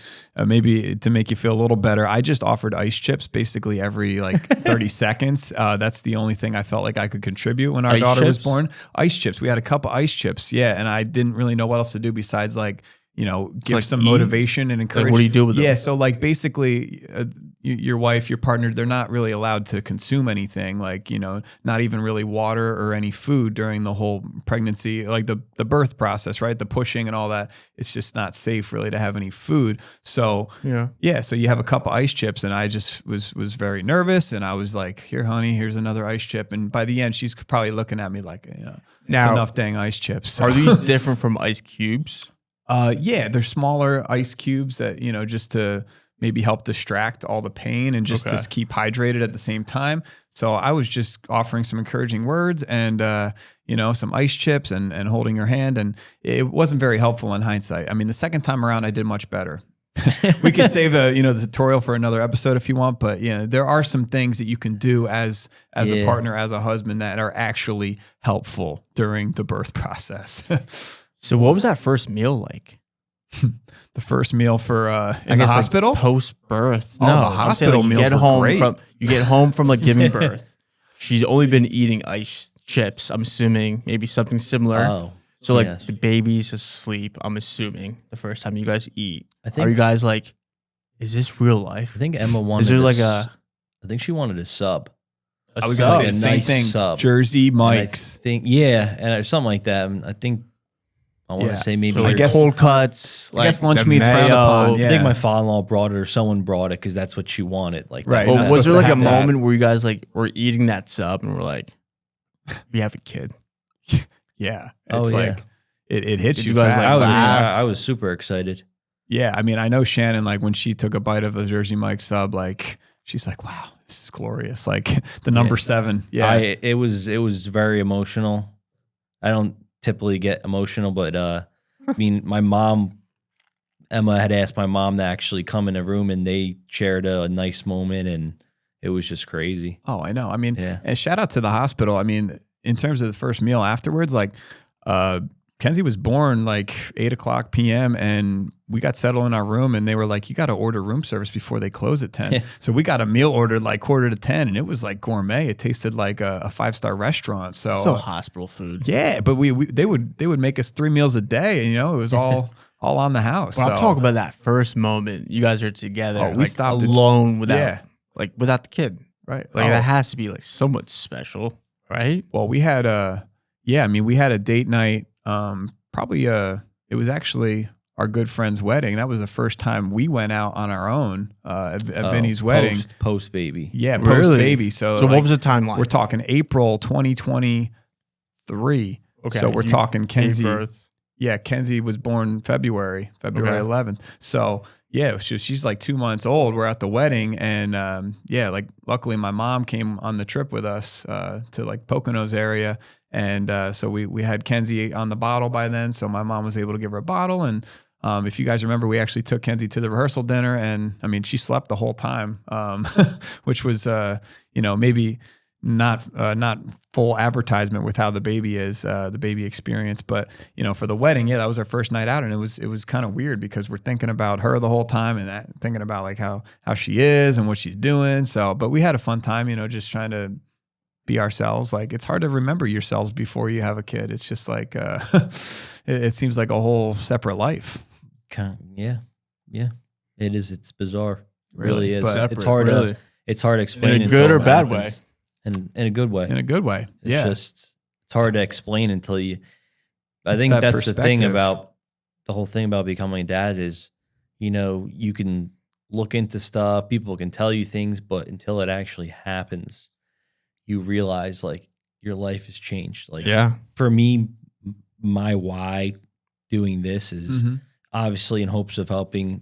maybe to make you feel a little better. I just offered ice chips basically every like 30 seconds. That's the only thing I felt like I could contribute when our Ice daughter was chips? born. Ice chips. We had a couple ice chips, yeah, and I didn't really know what else to do besides like give like some eat? motivation and encourage. what do you do with them? Yeah, so like basically, your wife, your partner, they're not really allowed to consume anything, like not even really water or any food during the whole pregnancy, like the birth process, right? The pushing and all that. It's just not safe really to have any food. So Yeah. so you have a cup of ice chips, and I just was very nervous, and I was like, "Here, honey, here's another ice chip." And by the end, she's probably looking at me like, it's Now- enough dang ice chips. So- Are these different from ice cubes? yeah, they're smaller ice cubes that, just to maybe help distract all the pain and just Okay. to keep hydrated at the same time. So I was just offering some encouraging words and, some ice chips and holding her hand. And it wasn't very helpful in hindsight. I mean, the second time around, I did much better. We could save the tutorial for another episode if you want, but there are some things that you can do as a partner, as a husband, that are actually helpful during the birth process. So what was that first meal like? The first meal for in the hospital? Like post birth. Oh, No, the I'm saying, hospital you meals get were home great. you get home from like giving birth. She's only been eating ice chips. I'm assuming maybe something similar. Oh, So like yes. the baby's asleep. I'm assuming the first time you guys eat. I think- Are you guys like, is this real life? I think Emma wanted. Is there like I think she wanted a sub. I was going to sub? say a the same nice thing. sub. Jersey And I Mike's. think something like that. And I think I want Yeah. to say maybe. So like I guess- cold cuts. I guess like lunch the meat's frowned mayo. upon, I yeah. think my father-in-law brought it or someone brought it because that's what she wanted. Like, Right. that. Well, Not was supposed there to like a have that. moment where you guys like were eating that sub and were like, we have a kid? Yeah. Oh, It's yeah. like it hits Did you you guys, fast. like, I was, laugh? I was super excited. Yeah. I mean, I know Shannon, like when she took a bite of a Jersey Mike's sub, like she's like, wow, this is glorious. Like the number 7. Yeah. It was very emotional. I don't typically get emotional, but I mean, my mom, Emma, had asked my mom to actually come in a room, and they shared a nice moment, and it was just crazy. Oh, I know. I mean, Yeah. and shout out to the hospital. I mean, in terms of the first meal afterwards, like Kenzie was born like 8:00 p.m. and we got settled in our room, and they were like, you got to order room service before they close at 10. Yeah. So we got a meal ordered like 9:45, and it was like gourmet. It tasted like a 5-star restaurant. So, So hospital food. yeah, but they would make us 3 meals a day, and it was all all on the house. Well, so. I'm talking about that first moment you guys are together. Oh, we like, stopped alone without, Yeah. like without the kid. Right. Like that has to be like somewhat special, right? Well, we had we had a date night. Probably it was actually our good friend's wedding. That was the first time we went out on our own at Vinny's wedding. Post baby. Yeah, Really? post baby. So So what was the timeline? We're talking April 2023. Okay, So we're talking Kenzie. birth. Yeah, Kenzie was born February 11th. So yeah, she's like 2 months old. We're at the wedding, and like luckily my mom came on the trip with us to like Poconos area, and so we had Kenzie on the bottle by then. So my mom was able to give her a bottle, and if you guys remember, we actually took Kenzie to the rehearsal dinner, and I mean she slept the whole time, which was maybe not full advertisement with how the baby is, the baby experience. But, for the wedding, that was our first night out. And it was kind of weird because we're thinking about her the whole time and thinking about like how she is and what she's doing. So, but we had a fun time, just trying to be ourselves. Like it's hard to remember yourselves before you have a kid. It's just like, it seems like a whole separate life. Yeah. It is. It's bizarre. It Really? really is. But It's hard to explain. In a good until or it bad happens. In a good way. In a good way. It's hard to explain until you. I It's think that that's the thing perspective. about the whole thing about becoming a dad is, you can look into stuff, people can tell you things, but until it actually happens, you realize like your life has changed. Like for me, my why doing this is obviously in hopes of helping,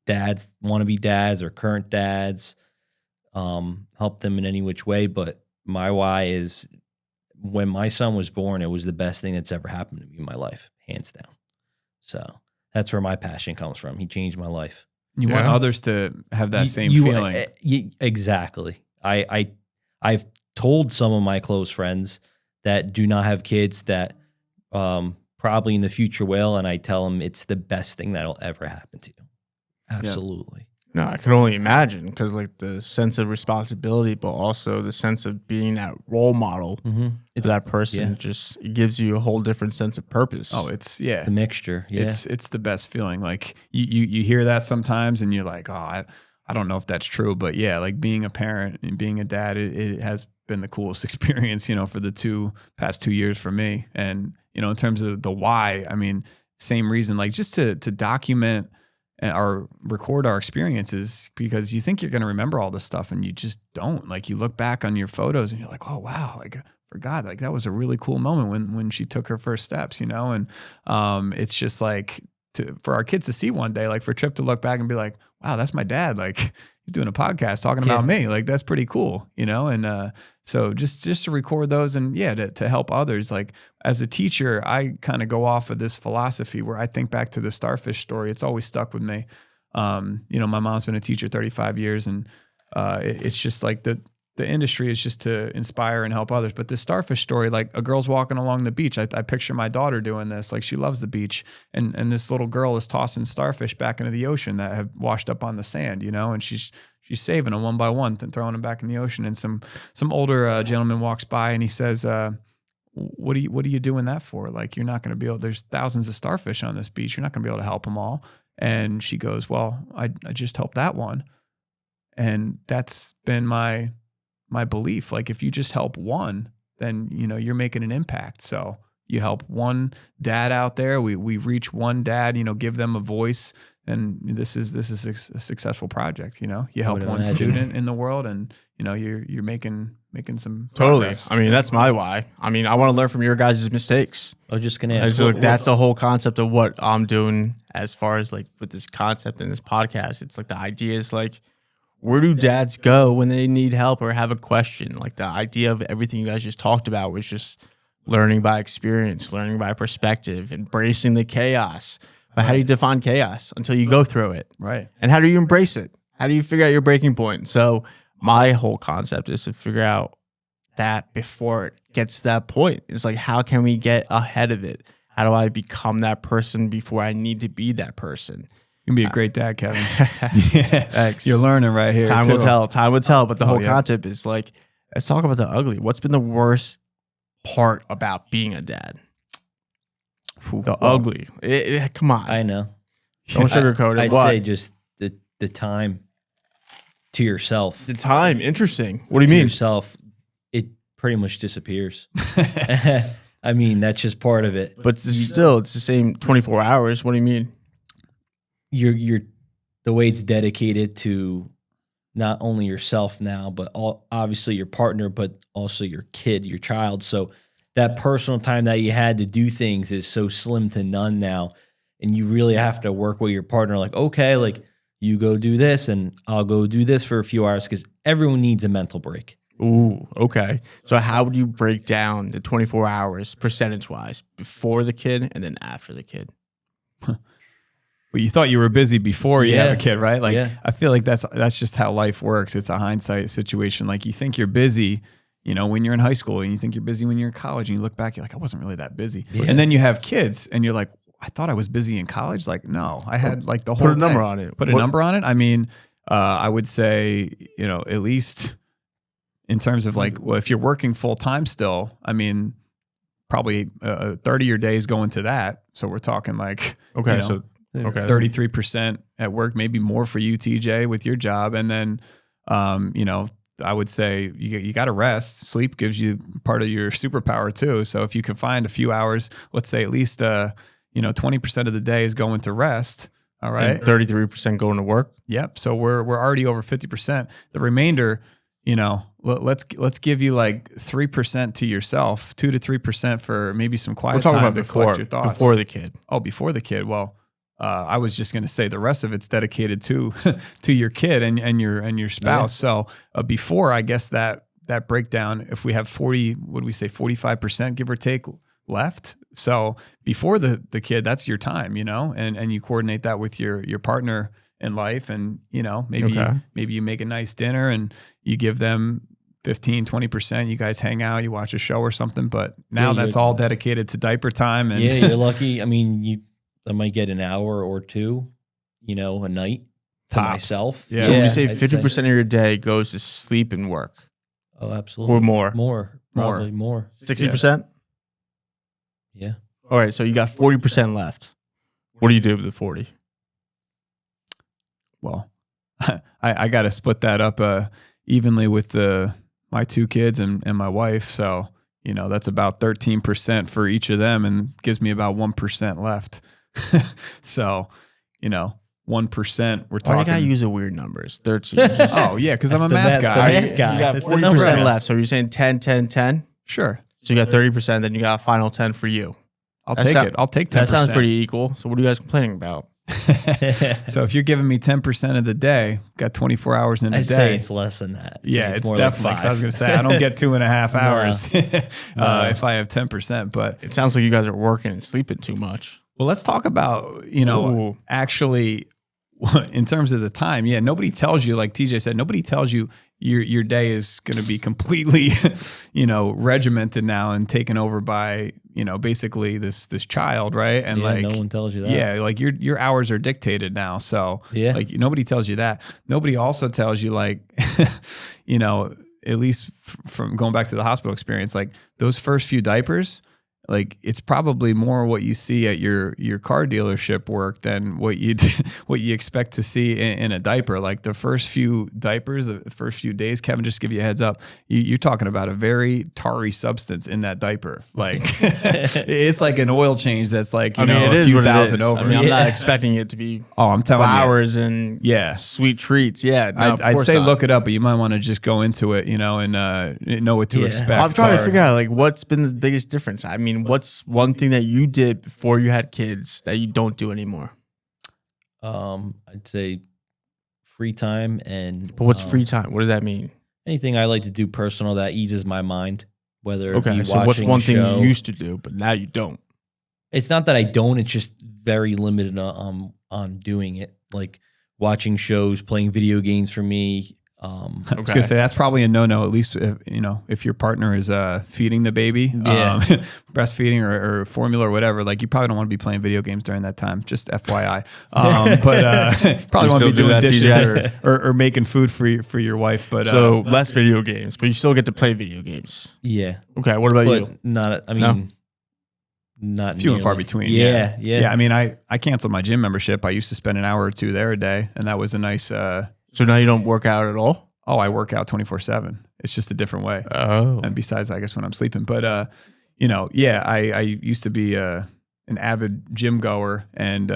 dads, wannabe dads or current dads, help them in any which way. But my why is when my son was born, it was the best thing that's ever happened to me in my life, hands down. So that's where my passion comes from. He changed my life. You want others to have that same feeling. Exactly. I've told some of my close friends that do not have kids that probably in the future will, and I tell them it's the best thing that'll ever happen to you. Absolutely. No, I can only imagine because like the sense of responsibility, but also the sense of being that role model for that person just it gives you a whole different sense of purpose. Oh, it's The mixture. Yeah. It's the best feeling. Like you hear that sometimes and you're like, oh, I don't know if that's true, but yeah, like being a parent and being a dad, it has been the coolest experience, for the past 2 years for me. And, in terms of the why, I mean, same reason, like just to document or record our experiences, because you think you're going to remember all this stuff and you just don't. Like you look back on your photos and you're like, oh wow, like I forgot, like that was a really cool moment when she took her first steps, and it's just like for our kids to see one day, like for Trip to look back and be like, wow, that's my dad, like he's doing a podcast talking about me, like that's pretty cool, and so just to record those and to help others. Like as a teacher, I kind of go off of this philosophy where I think back to the starfish story. It's always stuck with me. My mom's been a teacher 35 years, and it's just like the industry is just to inspire and help others. But this starfish story, like a girl's walking along the beach. I picture my daughter doing this. Like she loves the beach, and this little girl is tossing starfish back into the ocean that have washed up on the sand, and she's saving them one by one and throwing them back in the ocean. And some older gentleman walks by and he says, what are you doing that for? Like, you're not going to be able, there's thousands of starfish on this beach. You're not going to be able to help them all. And she goes, well, I just helped that one. And that's been my belief. Like if you just help one, then, you're making an impact. So you help one dad out there. We reach one dad, give them a voice. And this is a successful project. You help one student in the world, and you're making some progress. I mean, that's my why. I mean, I want to learn from your guys' mistakes. I was just gonna ask. That's the whole concept of what I'm doing as far as like with this concept and this podcast. It's like the idea is like, where do dads go when they need help or have a question? Like the idea of everything you guys just talked about was just learning by experience, learning by perspective, embracing the chaos. But how do you define chaos until you go through it? Right. And how do you embrace it? How do you figure out your breaking point? So my whole concept is to figure out that before it gets to that point. It's like, how can we get ahead of it? How do I become that person before I need to be that person? You can be a great dad, Kevin. Thanks. You're learning right here. Time will tell. Time will tell. But the whole yeah. concept is like, let's talk about the ugly. What's been the worst part about being a dad? ugly. Come on. I know. Don't sugarcoat it. I'd What? say just the time to yourself. The time. Interesting. What do you To mean? yourself, it pretty much disappears. I mean, that's just part of it. But still, it's the same 24 hours. What do you mean? You're the way it's dedicated to not only yourself now, but obviously your partner, but also your kid, your child. So that personal time that you had to do things is so slim to none now. And you really have to work with your partner. Like, okay, like you go do this and I'll go do this for a few hours, because everyone needs a mental break. Ooh, okay. So how would you break down the 24 hours percentage-wise before the kid and then after the kid? Well, you thought you were busy before you have a kid, right? Like, Yeah. I feel like that's just how life works. It's a hindsight situation. Like, you think you're busy, you know, when you're in high school, and you think you're busy when you're in college, and you look back, you're like, I wasn't really that busy. Yeah. And then you have kids, and you're like, I thought I was busy in college. Like, no, I had like the whole Put a number day. on it. Put a number on it. I mean, I would say, you know, at least in terms of like, well, if you're working full time still, I mean, probably 30 your days going to that. So we're talking like, Okay, you know, so okay, 33% at work, maybe more for you, TJ, with your job. And then, you know, I would say you got to rest. Sleep gives you part of your superpower too. So if you can find a few hours, let's say at least, you know, 20% of the day is going to rest. All right. and 33% going to work. Yep. So we're already over 50%. The remainder, you know, let's give you like 3% to yourself, 2 to 3% for maybe some quiet We're talking time about to collect before, your thoughts. before the kid. Oh, before the kid. Well, I was just going to say the rest of it's dedicated to to your kid and your spouse. So before, I guess that breakdown, if we have 40, what do we say, 45%, give or take, left. So before the kid, that's your time, you know, and you coordinate that with your partner in life, and you know, maybe you make a nice dinner and you give them 15, 20%, you guys hang out, you watch a show or something. But now that's all dedicated to diaper time. And you're lucky. I mean, I might get an hour or two, you know, a night to Tops. myself. Yeah. So would you say I'd 50% of your day goes to sleep and work, Oh, absolutely. or more? Probably more. 60%. Yeah. All right, so you got 40% left. What do you do with the 40? Well, I got to split that up evenly with my 2 kids and my wife. So, you know, that's about 13% for each of them, and gives me about 1% left. So, you know, 1%, we're Why talking. you gotta use a weird numbers? 13. Oh, yeah, because I'm a That's math the guy. math guy. You got That's the number 40% guy. left. So you're saying 10, 10, 10? Sure. So you got 30%, then you got a final 10 for you. I'll That take sound- it. I'll take 10%. That sounds pretty equal. So what are you guys complaining about? So if you're giving me 10% of the day, got 24 hours in a I'd day. say it's less than that. Yeah, it's more definitely. like 'Cause I was 5. going to say, I don't get 2.5 No. hours No. if I have 10%. But It sounds like you guys are working and sleeping too much. well, let's talk about, you know, Ooh. actually in terms of the time. Yeah, nobody tells you, like TJ said, nobody tells you your day is going to be completely, you know, regimented now and taken over by, you know, basically this child, right? And Yeah, like, no one tells you that. yeah, like your hours are dictated now. So Yeah. like nobody tells you that. Nobody also tells you, like, you know, at least from going back to the hospital experience, like those first few diapers, like it's probably more what you see at your car dealership work than what you expect to see in a diaper. Like the first few diapers, the first few days, Kevin, just give you a heads up, you're talking about a very tarry substance in that diaper. Like it's like an oil change that's like, you know, it a is few what it thousand is. over. I mean, I'm not expecting it to be Oh, I'm telling flowers and Yeah. sweet treats. Yeah, no, of I'd course say not. look it up, but you might want to just go into it, you know, and know what to Yeah. expect. I'm trying to But- figure out like what's been the biggest difference. I mean, what's one thing that you did before you had kids that you don't do anymore? I'd say free time and. But what's free time? What does that mean? Anything I like to do personal that eases my mind. Whether it Okay, be so what's watching one a thing show. you used to do, but now you don't? It's not that I don't. It's just very limited on doing it. Like watching shows, playing video games for me. I was gonna say that's probably a no-no. At least if, you know, if your partner is feeding the baby, Yeah. breastfeeding or formula or whatever. Like you probably don't want to be playing video games during that time. Just FYI. But probably You want to still be do doing that, dishes TJ? or making food for your wife. But So less video games, but you still get to play video games. Yeah, Okay, what about but you? not. I No? mean, not few and far nearly. between. Yeah. I mean, I canceled my gym membership. I used to spend an hour or two there a day, and that was a nice. So now you don't work out at all? Oh, I work out 24/7. It's just a different way. Oh. And besides, I guess when I'm sleeping, but you know, yeah, I used to be an avid gym goer, and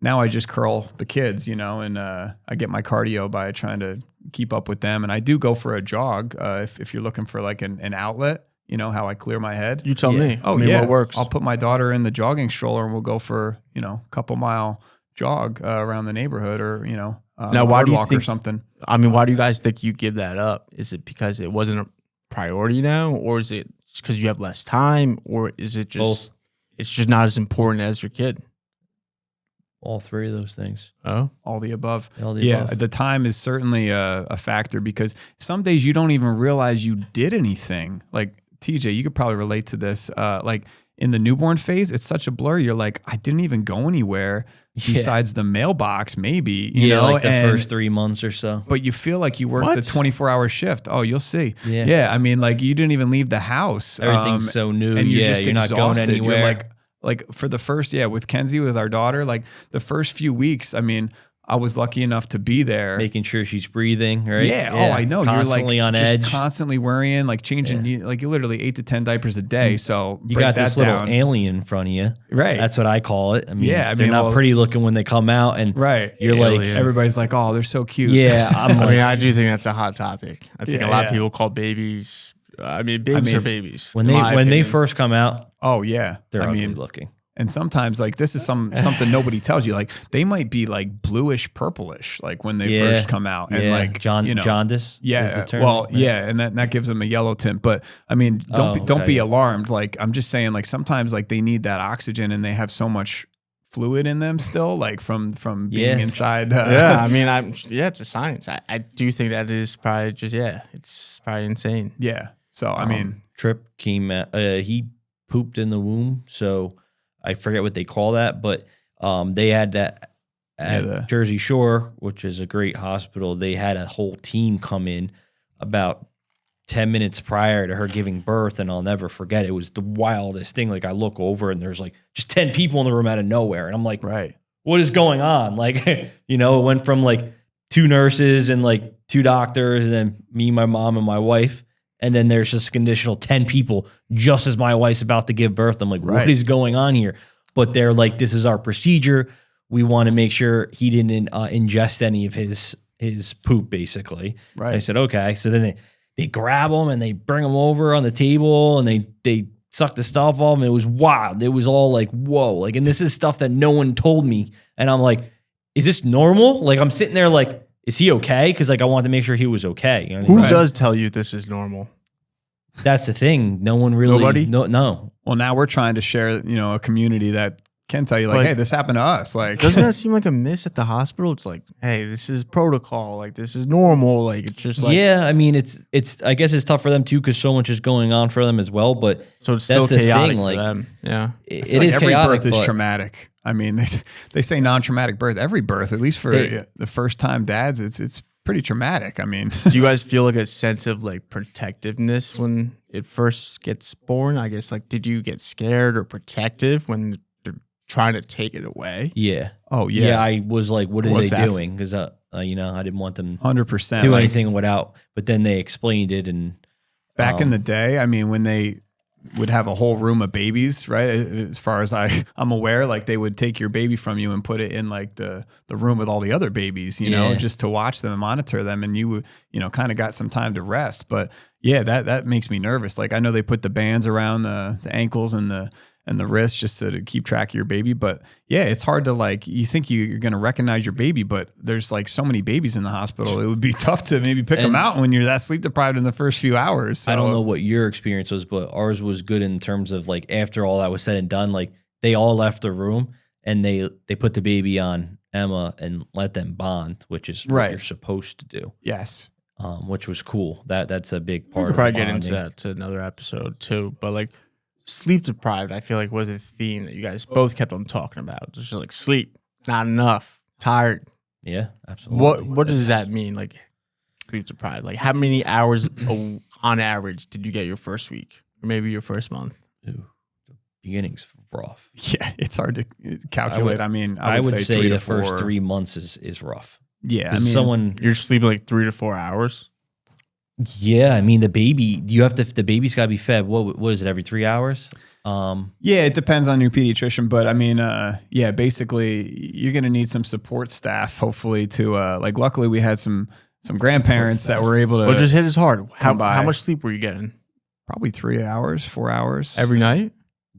now I just curl the kids, you know, and I get my cardio by trying to keep up with them. And I do go for a jog if you're looking for like an outlet, you know, how I clear my head. You tell me. Oh, I mean, yeah. what works? I'll put my daughter in the jogging stroller and we'll go for, you know, a couple mile jog around the neighborhood, or, you know, now, why do you walk think, or something. I mean, why do you guys think you give that up? Is it because it wasn't a priority now, or is it because you have less time, or is it just Both. it's just not as important as your kid? All three of those things. Oh, All the above. All the Yeah, above. the time is certainly a factor, because some days you don't even realize you did anything. Like TJ, you could probably relate to this. Like in the newborn phase, it's such a blur. You're like, I didn't even go anywhere besides the mailbox, maybe. You know, like the first 3 months or so. But you feel like you worked What? a 24-hour shift. Oh, you'll see. Yeah. I mean, like you didn't even leave the house. Everything's so new. and you're Yeah, just you're not going exhausted. You're anywhere. like for the first, with Kenzie, with our daughter, like the first few weeks, I mean, I was lucky enough to be there. Making sure she's breathing, right? Yeah. Oh, I know. Constantly You're like on just edge. constantly worrying, like changing, like you literally 8 to 10 diapers a day. So You break got this that little down. alien in front of you. Right. That's what I call it. I mean, Yeah, I they're mean, not well- pretty looking when they come out. And Right. you're like, Alien. Everybody's like, oh, they're so cute. yeah, I'm I like, mean, I do think that's a hot topic. I think Yeah, a lot of yeah. people call babies. I mean, babies are babies. when in they my when they opinion. first come out, Oh, yeah. they're I ugly mean, looking. and sometimes like this is something nobody tells you. Like they might be like bluish, purplish, like when they first come out, and like you know, jaundice. yeah, is the term, well, right? yeah, and that gives them a yellow tint. But I mean, don't be yeah. alarmed. Like I'm just saying, like sometimes like they need that oxygen, and they have so much fluid in them still, like from being Yeah. inside. Yeah, I mean, it's a science. I do think that is probably just it's probably insane. yeah. So I mean, Trip came out, he pooped in the womb, so I forget what they call that, but they had that at the- Jersey Shore, which is a great hospital. They had a whole team come in about 10 minutes prior to her giving birth, and I'll never forget. It was the wildest thing. Like I look over and there's like just 10 people in the room out of nowhere, and I'm like, right. what is going on? Like, you know, it went from like 2 nurses and like 2 doctors, and then me, my mom, and my wife. And then there's just an additional 10 people just as my wife's about to give birth. I'm like, Right. what is going on here? But they're like, this is our procedure. We want to make sure he didn't ingest any of his poop, basically. Right. I said, okay. So then they grab him and they bring him over on the table, and they suck the stuff off him. It was wild. It was all like, whoa. Like, and this is stuff that no one told me. And I'm like, is this normal? Like, I'm sitting there like, is he okay? Because like I wanted to make sure he was okay. You know what I Who mean? Right. does tell you this is normal? That's the thing. No one really. Nobody? No. Well, now we're trying to share, you know, a community that can tell you like, Like- hey, this happened to us. Like, Doesn't that seem like a miss at the hospital? It's like, hey, this is protocol. Like, this is normal. Like, it's just like, Yeah, I mean, it's. I guess it's tough for them too because so much is going on for them as well. But so it's still that's the thing, chaotic for like- them. Yeah. it like is every chaotic. birth is but traumatic. I mean, they say non-traumatic birth. Every birth, at least for They- the first time dads, it's pretty traumatic. I mean, Do you guys feel like a sense of like protectiveness when it first gets born? I guess like, did you get scared or protective when they're trying to take it away? yeah, oh yeah, yeah, I was like, what are What's they that? doing? Because you know, I didn't want them to 100%. do Like, anything without. But then they explained it, and back in the day, I mean, when they would have a whole room of babies, right? As far as I'm aware, like they would take your baby from you and put it in like the room with all the other babies, you know, Yeah. just to watch them and monitor them. And you kind of got some time to rest. But yeah, that makes me nervous. Like I know they put the bands around the ankles and the wrists just to keep track of your baby. But yeah, it's hard to like, you think you're going to recognize your baby, but there's like so many babies in the hospital. It would be tough to maybe pick them And- out when you're that sleep deprived in the first few hours. So. I don't know what your experience was, but ours was good in terms of like after all that was said and done, like they all left the room and they put the baby on Emma and let them bond, which is what Right. you're supposed to do. Yes. Which was cool. That's a big We part. could of probably the get into bonding. that to another episode too. But like sleep deprived, I feel like was a theme that you guys both kept on talking about. Just like sleep, not enough, tired. Yeah, absolutely. What does that mean? Like sleep deprived? Like how many hours on average did you get your first week or maybe your first month? Ooh, the beginnings rough. Yeah, it's hard to calculate. I would say 3 to the 4. first 3 months is rough. Yeah, You're sleeping like 3 to 4 hours. Yeah, I mean the baby's got to be fed. What is it, every 3 hours? Yeah, it depends on your pediatrician, but I mean, yeah, basically you're going to need some support staff, hopefully to, like, luckily we had some grandparents that were able to. But just hit as hard. How much sleep were you getting? Probably 3 hours, 4 hours. Every night?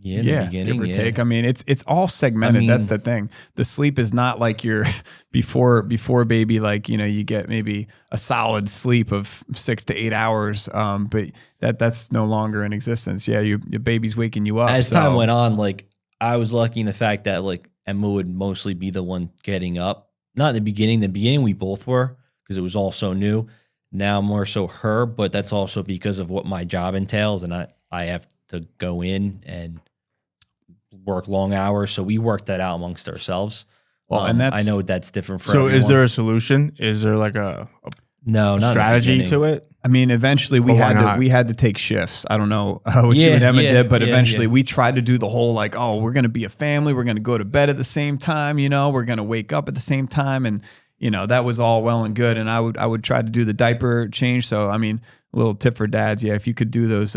Yeah, in the beginning, give or take. I mean, it's all segmented. That's the thing. The sleep is not like your before baby, like, you know, you get maybe a solid sleep of 6 to 8 hours. But that's no longer in existence. Yeah, your baby's waking you up. As time went on, like, I was lucky in the fact that, like, Emma would mostly be the one getting up. Not in the beginning. The beginning we both were, because it was all so new. Now more so her, but that's also because of what my job entails, and I have to go in and work long hours, so we work that out amongst ourselves. Well, and I know that's different for So everyone. is there a solution? Is there like a not strategy to it? I mean, eventually we had to take shifts. I don't know what you and Emma did, but eventually we tried to do the whole, like, oh, we're going to be a family. We're going to go to bed at the same time. You know, we're going to wake up at the same time. And, you know, that was all well and good. And I would try to do the diaper change. So, I mean, a little tip for dads. Yeah. If you could do those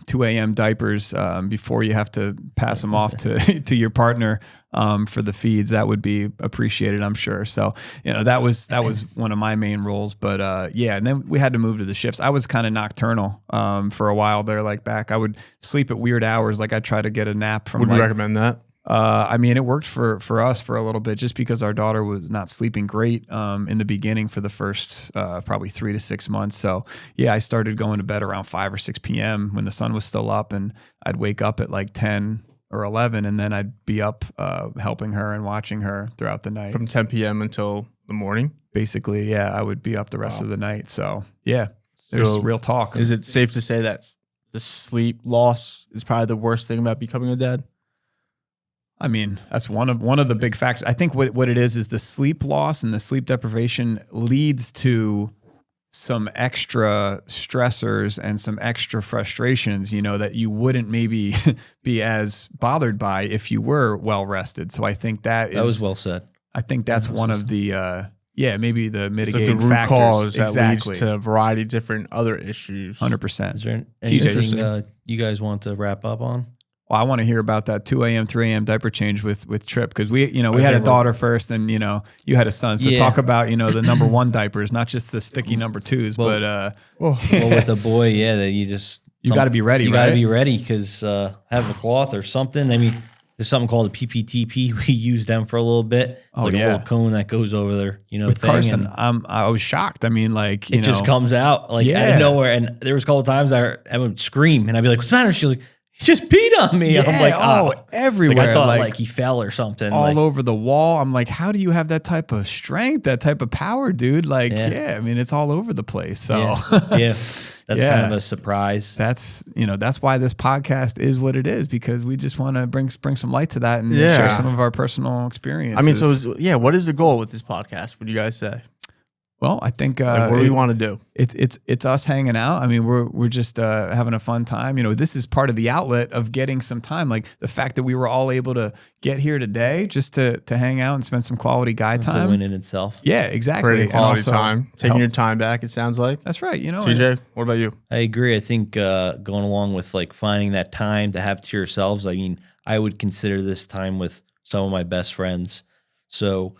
2 a.m. diapers before you have to pass them off to your partner for the feeds, that would be appreciated, I'm sure. So, you know, that was one of my main roles. But yeah, and then we had to move to the shifts. I was kind of nocturnal for a while there, like back. I would sleep at weird hours. Like, I'd try to get a nap from. Would you recommend that? I mean, it worked for us for a little bit, just because our daughter was not sleeping great in the beginning for the first probably 3 to 6 months. So yeah, I started going to bed around 5 or 6 p.m. when the sun was still up, and I'd wake up at like 10 or 11, and then I'd be up helping her and watching her throughout the night. From 10 p.m. until the morning? Basically, yeah, I would be up the rest of the night. So yeah, there's real talk. Is it safe to say that the sleep loss is probably the worst thing about becoming a dad? I mean, that's one of the big factors. I think what it is the sleep loss and the sleep deprivation leads to some extra stressors and some extra frustrations, you know, that you wouldn't maybe be as bothered by if you were well rested. So I think that was well said. I think that's one of the maybe the mitigating it's like the root factors. cause that exactly. leads to a variety of different other issues. 100%. Is there anything you guys want to wrap up on? Well, I want to hear about that 2 a.m., 3 a.m. diaper change with Trip, because we had a daughter first, and you had a son. So talk about the number 1 diapers, not just the sticky number 2s, but with a boy, that you got to be ready. You got to be ready, because have a cloth or something. I mean, there's something called a PPTP. We use them for a little bit. It's a little cone that goes over there. With Carson, I was shocked. I mean, like it just comes out out of nowhere. And there was a couple of times I would scream, and I'd be like, "What's the matter?" She was like, "He just peed on me." Yeah, I'm like, everywhere. Like, I thought like he fell or something. All over the wall. I'm like, how do you have that type of strength, that type of power, dude? Like, I mean, it's all over the place. So that's kind of a surprise. That's why this podcast is what it is, because we just want to bring some light to that and share some of our personal experiences. I mean, what is the goal with this podcast? What do you guys say? Well, I think what do we want to do? It's us hanging out. I mean, we're just having a fun time. This is part of the outlet of getting some time. Like the fact that we were all able to get here today just to hang out and spend some quality guy time. That's a win in itself. Yeah, exactly. Pretty quality time. Taking your time back, it sounds like. That's right. TJ, what about you? I agree. I think going along with like finding that time to have to yourselves, I mean, I would consider this time with some of my best friends. So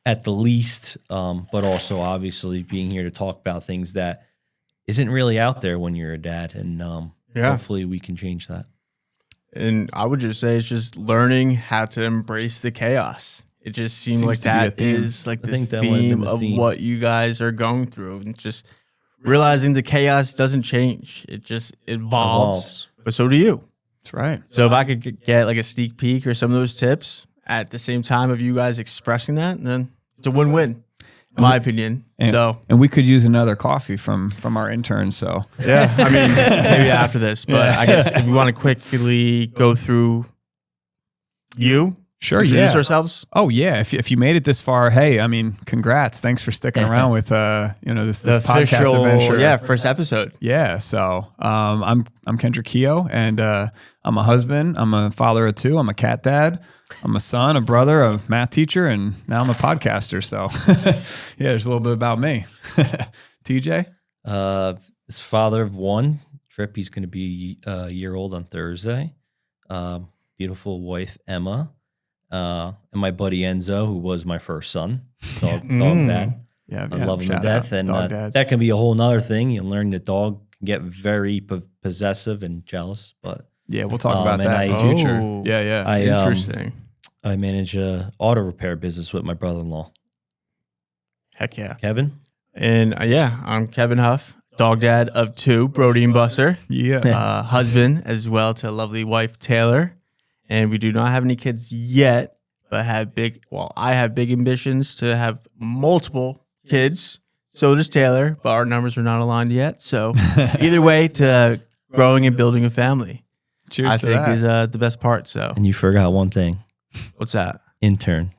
at the least, but also obviously being here to talk about things that isn't really out there when you're a dad. And hopefully we can change that. And I would just say it's just learning how to embrace the chaos. It just seems like that is like the theme of what you guys are going through. And just realizing the chaos doesn't change. It just evolves. But so do you. That's right. So if I could get like a sneak peek or some of those tips at the same time of you guys expressing that, then it's a win-win, in my opinion. And we could use another coffee from our intern. So yeah, I mean, maybe after this, but I guess if you want to quickly go through you, Sure. introduce Yeah. ourselves? Oh yeah. If you made it this far, hey, I mean, congrats. Thanks for sticking around with this The podcast adventure. yeah, first episode. Yeah. So I'm Kendrick Keough, and I'm a husband. I'm a father of 2. I'm a cat dad. I'm a son, a brother, a math teacher, and now I'm a podcaster. So yeah, there's a little bit about me. TJ? This father of 1. Trip, he's going to be a year old on Thursday. Beautiful wife, Emma. And my buddy Enzo, who was my first son. Dog dad. Yeah, I love him to shout death. out And dog dads. that can be a whole nother thing. You learn the dog can get very possessive and jealous. But Yeah, we'll talk about and that in the I- future. Oh. Yeah. Interesting. I manage a auto repair business with my brother-in-law, Heck yeah. Kevin. And I'm Kevin Hough, dog dad of 2, Brody and Buster. Yeah. Husband as well to lovely wife Taylor. And we do not have any kids yet, but I have big ambitions to have multiple kids. So does Taylor, but our numbers are not aligned yet. So either way, to growing and building a family, Cheers I to think that. is the best part. So And you forgot one thing. what's that? Intern.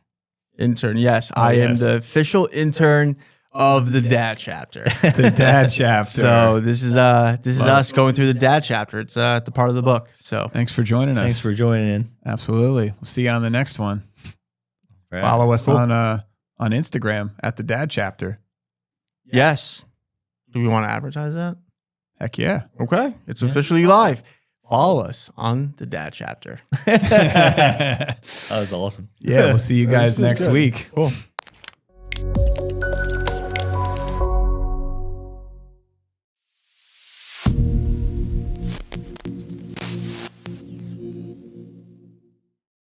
Intern. Yes, I am yes. the official intern of the dad chapter. The dad chapter. So this is us going through the dad chapter. It's the part of the book. So Thanks for joining us. Thanks for joining in. Absolutely. We'll see you on the next one. Right. Follow us Cool. on Instagram at the dad chapter. yes, do we want to advertise that? Heck yeah. Okay, it's officially live. Follow us on the dad chapter. That was awesome. Yeah, we'll see you guys This is next good. week. Cool.